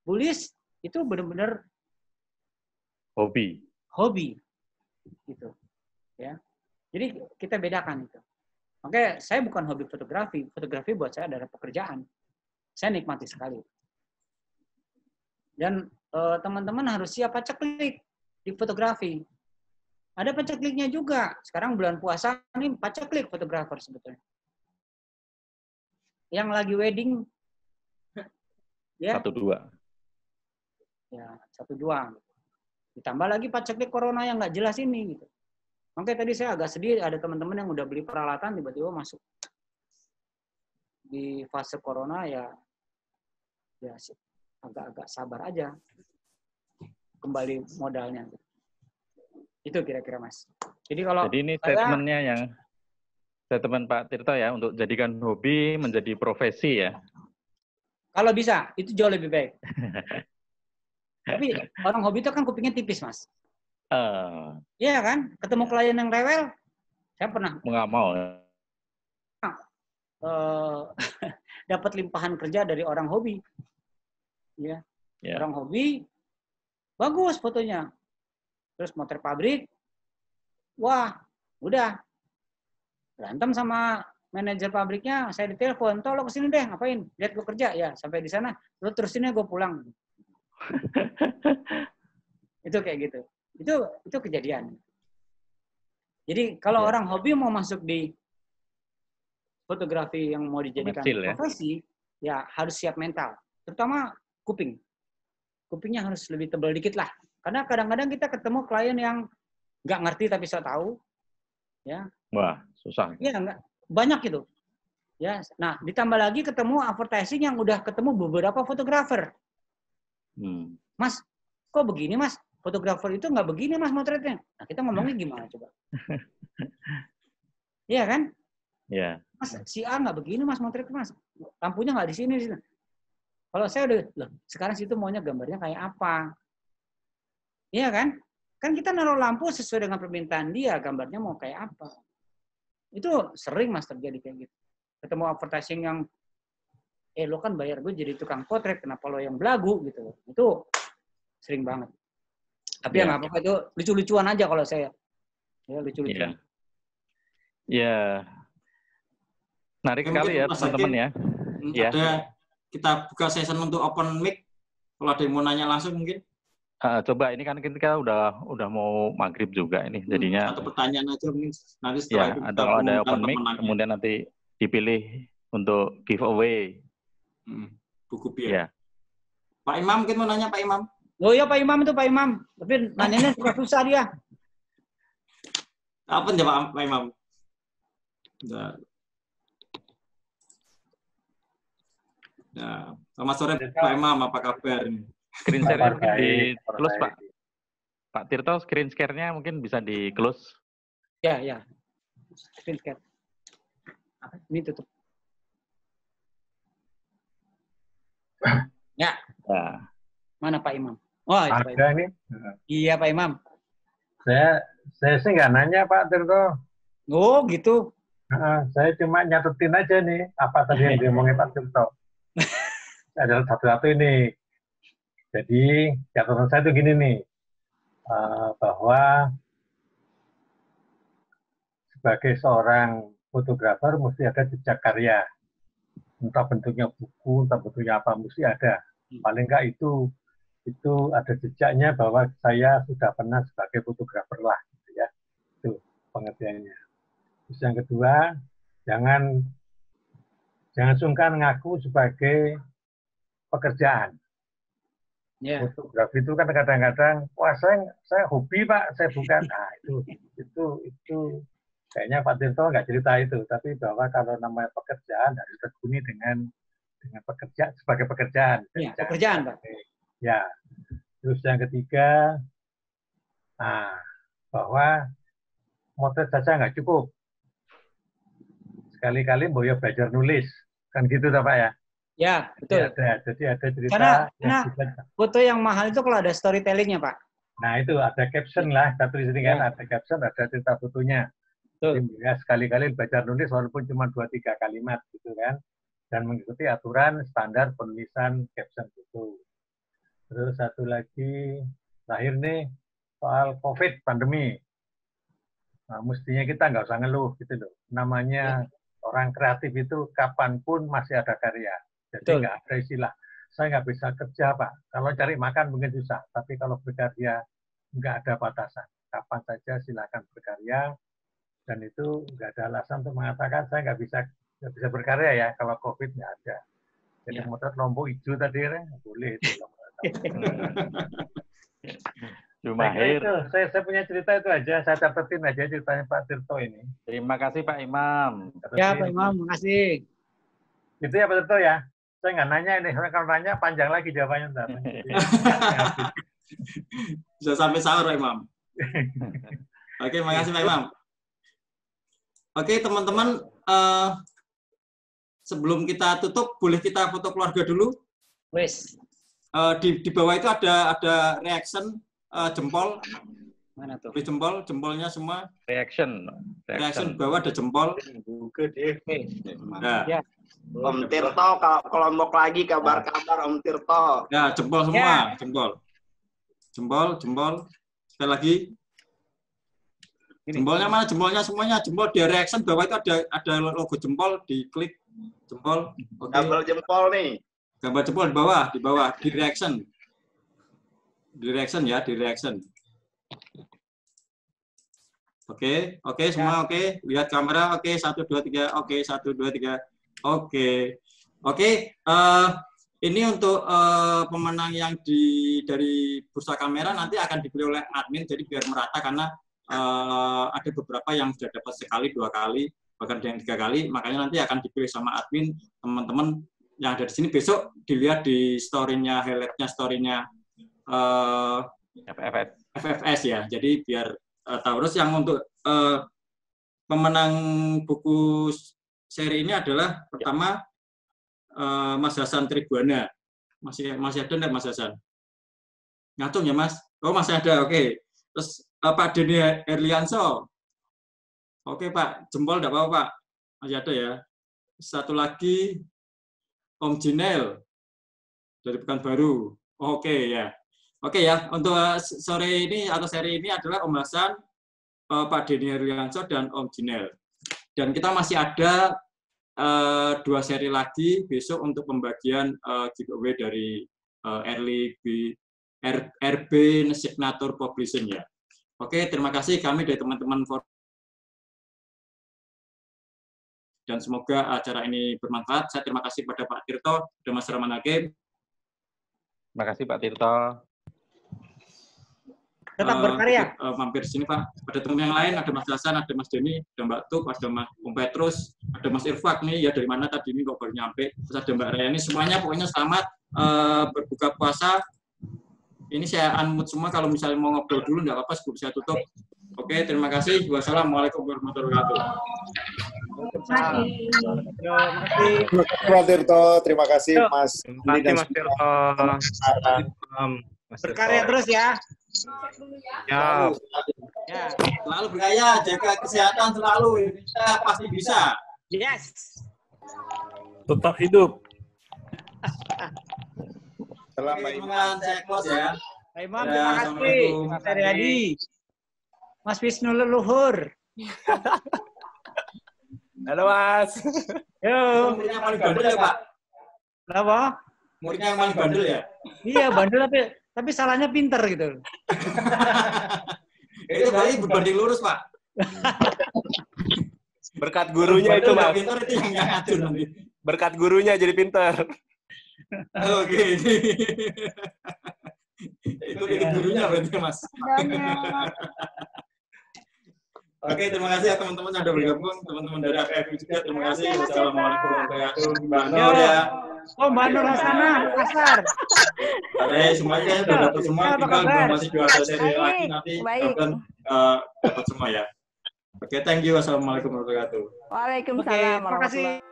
Bulis itu benar-benar Hobi. hobi gitu. Ya. Jadi kita bedakan itu. Oke, saya bukan hobi fotografi. Fotografi buat saya adalah pekerjaan. Saya nikmati sekali. Dan teman-teman harus siap paceklik di fotografi. Ada pacekliknya juga. Sekarang bulan puasa ini paceklik fotografer sebetulnya. Yang lagi wedding, ya 1-2. ya 1-2. Ditambah lagi paceklik corona yang nggak jelas ini gitu. Makanya tadi saya agak sedih ada teman-teman yang udah beli peralatan tiba-tiba masuk di fase corona ya agak-agak sabar aja kembali modalnya. Itu kira-kira Mas. Jadi kalau ini statementnya yang statement Pak Tirto ya untuk jadikan hobi menjadi profesi ya. kalau bisa itu jauh lebih baik. Tapi orang hobi itu kan kupingnya tipis Mas. Iya kan? Ketemu klien yang rewel, saya pernah Nggak mau. dapat limpahan kerja dari orang hobi. Ya. Orang hobi, bagus fotonya. Terus motor pabrik, wah, udah. Berantem sama manajer pabriknya, saya ditelepon, "Toh lo kesini deh, ngapain? Lihat gue kerja." Ya, sampai di sana, lo terusinnya gue pulang. Itu kayak gitu. Itu kejadian. Jadi kalau orang hobi mau masuk di fotografi yang mau dijadikan profesi, ya harus siap mental. Terutama kuping. Kupingnya harus lebih tebal dikit lah. Karena kadang-kadang kita ketemu klien yang nggak ngerti tapi saya tahu. Ya. Wah, susah. Iya, nggak banyak itu. Ya, nah ditambah lagi ketemu advertising yang udah ketemu beberapa fotografer. Mas, kok begini Mas? Fotografer itu nggak begini Mas motretnya. Nah kita ngomongnya gimana coba? Iya kan? Iya. Mas, si A nggak begini Mas motretnya Mas. Lampunya nggak di sini. Kalau saya udah, loh, sekarang situ maunya gambarnya kayak apa? Iya kan? Kan kita naruh lampu sesuai dengan permintaan dia, gambarnya mau kayak apa. Itu sering Mas terjadi kayak gitu. Ketemu advertising yang, lo kan bayar gue jadi tukang potret, kenapa lo yang belagu gitu. Itu sering banget. Tapi ya nggak apa-apa, itu lucu-lucuan aja kalau saya. Ya, lucu-lucuan. Ya. Menarik sekali ya teman-teman ya. Ada kita buka session untuk open mic. Kalau ada yang mau nanya langsung mungkin. Coba ini kan kita udah mau maghrib juga ini jadinya. Satu pertanyaan aja mungkin nanti setelah itu kita ada open mic kemudian nanti dipilih untuk giveaway. Buku biar. Ya. Pak Imam mungkin mau nanya Pak Imam. Oh iya Pak Imam itu Pak Imam. Tapi nanyanya susah dia. Apa jawab Pak Imam? Ya, selamat sore Pak Imam, apa kabar? Screen share mungkin di close Pak. Pak Tirto, screen share-nya mungkin bisa di close. Ya. Screen share. Ini tutup. Ya. Mana Pak Imam? Oh, itu Pak Imam. Ini. Iya Pak Imam. Saya sih nggak nanya Pak Tirto. Oh gitu. Saya cuma nyatetin aja nih apa tadi yang diomongin Pak Tirto. Ada satu-satu ini. Jadi catatan saya itu gini nih, bahwa sebagai seorang fotografer mesti ada jejak karya. Entah bentuknya buku, entah bentuknya apa, mesti ada. Paling enggak itu ada jejaknya bahwa saya sudah pernah sebagai fotografer lah, gitu ya. Itu pengertiannya. Terus yang kedua, jangan sungkan ngaku sebagai pekerjaan. Fotografi itu kan kadang-kadang, wah saya hobi Pak, saya bukan. Nah itu kayaknya Pak Tirto nggak cerita itu, tapi bahwa kalau namanya pekerjaan harus terhubungi dengan pekerjaan sebagai pekerjaan. Ya, pekerjaan Pak. Ya. Terus yang ketiga, bahwa motret saja nggak cukup. Sekali-kali Boyo belajar nulis, kan gitu Pak ya? Ya, betul. Jadi ada cerita. Karena foto yang mahal itu kalau ada storytelling-nya Pak. Nah itu ada caption lah, satu di sini kan ada caption, ada cerita fotonya. Jadi, ya, sekali-kali belajar nulis walaupun cuma 2-3 kalimat gitu kan, dan mengikuti aturan standar penulisan caption itu. Terus satu lagi terakhir nih soal COVID pandemi. Nah, mestinya kita nggak usah ngeluh gitu loh. Namanya orang kreatif itu kapanpun masih ada karya. Jadi nggak ada istilah saya nggak bisa kerja Pak. Kalau cari makan mungkin susah, tapi kalau berkarya nggak ada batasan. Kapan saja silakan berkarya. Dan itu nggak ada alasan untuk mengatakan saya nggak bisa berkarya ya kalau COVID nggak ada. Jadi motret Lombok hijau tadi boleh itu. Saya punya cerita itu aja. Saya catetin aja ceritanya Pak Tirto ini. Terima kasih Pak Imam. Ya Pak Imam, makasih. Itu ya Pak Tirto ya. Saya nggak nanya ini. Kalau nanya panjang lagi jawabannya ntar. Bisa sampai sahur Pak Imam. Oke, makasih Pak Imam. Oke teman-teman, sebelum kita tutup, boleh kita foto keluarga dulu? Wes. Di bawah itu ada reaction jempol. Mana tuh? Di jempolnya semua. Reaction bawah ada jempol. Nah. Ya. Om Tirto kelompok lagi kabar-kabar Om Tirto. Ya, jempol semua, jempol. Sekali lagi. Jempolnya mana? Jempolnya semuanya. Jempol di reaction bawah itu ada logo jempol, diklik jempol. Oke. Gambar jempol nih. Gambar jempol di bawah di reaction. Di reaction ya, di reaction. Oke, semua oke. Lihat kamera, oke, 1 2 3. Oke, 1 2 3. Oke. Ini untuk pemenang yang dari bursa kamera nanti akan dipilih oleh admin, jadi biar merata karena ada beberapa yang sudah dapat sekali, 2 kali, bahkan yang 3 kali, makanya nanti akan dipilih sama admin. Teman-teman yang ada di sini besok dilihat di story-nya, highlight-nya story-nya FFS ya. Jadi biar tahu. Terus yang untuk pemenang buku seri ini adalah pertama Mas Hasan Tribuana. Masih ada enggak Mas Hasan? Ngatung ya Mas? Oh masih ada, oke. Terus Pak Denny Herlianso. Oke Pak, jempol enggak apa-apa Pak? Masih ada ya. Satu lagi Om Jinel dari Pekanbaru. Oke ya. Oke ya, untuk sore ini atau seri ini adalah Om Hasan, Pak Denny Herlianso dan Om Jinel. Dan kita masih ada 2 seri lagi besok untuk pembagian giveaway dari RB Signature Publishing ya. Oke, terima kasih kami dari teman-teman dan semoga acara ini bermanfaat. Saya terima kasih pada Pak Tirto dan Mas Rahman Hakim. Terima kasih Pak Tirto. Tetap berkarya. Mampir sini Pak. Pada teman yang lain ada Mas Hasan, ada Mas Denny, ada Mbak Tup, ada Mas Petrus, ada Mas Irfak nih ya dari mana tadi ini kok baru nyampe. Terus ada Mbak Rayani. Semuanya pokoknya selamat berbuka puasa. Ini saya unmute semua, kalau misalnya mau ngobrol dulu nggak apa-apa, sebelum saya tutup. Oke, terima kasih. Wassalamualaikum warahmatullahi wabarakatuh. Terima kasih. Pak Tirto, terima kasih Mas. Terima kasih Mas Tirto. Berkarya terus ya. Ya. Selalu berkarya, jaga kesehatan selalu. Kita pasti bisa. Yes. Tetap hidup. Oke, teman-teman, saya close ya. Pak Imam, terima kasih. Mas Aryadi. Mas Wisnu Leluhur. Halo Mas. Yo. Muridnya yang paling bandel ya Pak? Kenapa? Muridnya yang paling bandel ya? Iya, bandel tapi salahnya pinter gitu. Itu berarti berbanding lurus Pak. Berkat gurunya itu Mas. Pinter itu yang ngatur nanti. Berkat gurunya jadi pinter. Oke. ikut gurunya berarti Mas. Banyak. Oke, terima kasih ya teman-teman yang sudah bergabung, teman-teman dari APFU juga, terima kasih. Terima kasih, Mas Wassalamualaikum Eva. warahmatullahi wabarakatuh. Mbak Nur ya. Oh, Mbak Nur Hasanah, Makassar. Oke, semuanya sudah dapat semua, Apa tinggal kabar? masih 2 seri lagi Baik, nanti baik. mudah-mudahan dapat semua ya. Oke, thank you. Wassalamualaikum warahmatullahi wabarakatuh. Waalaikumsalam Oke, terima warahmatullahi kasih. wabarakatuh.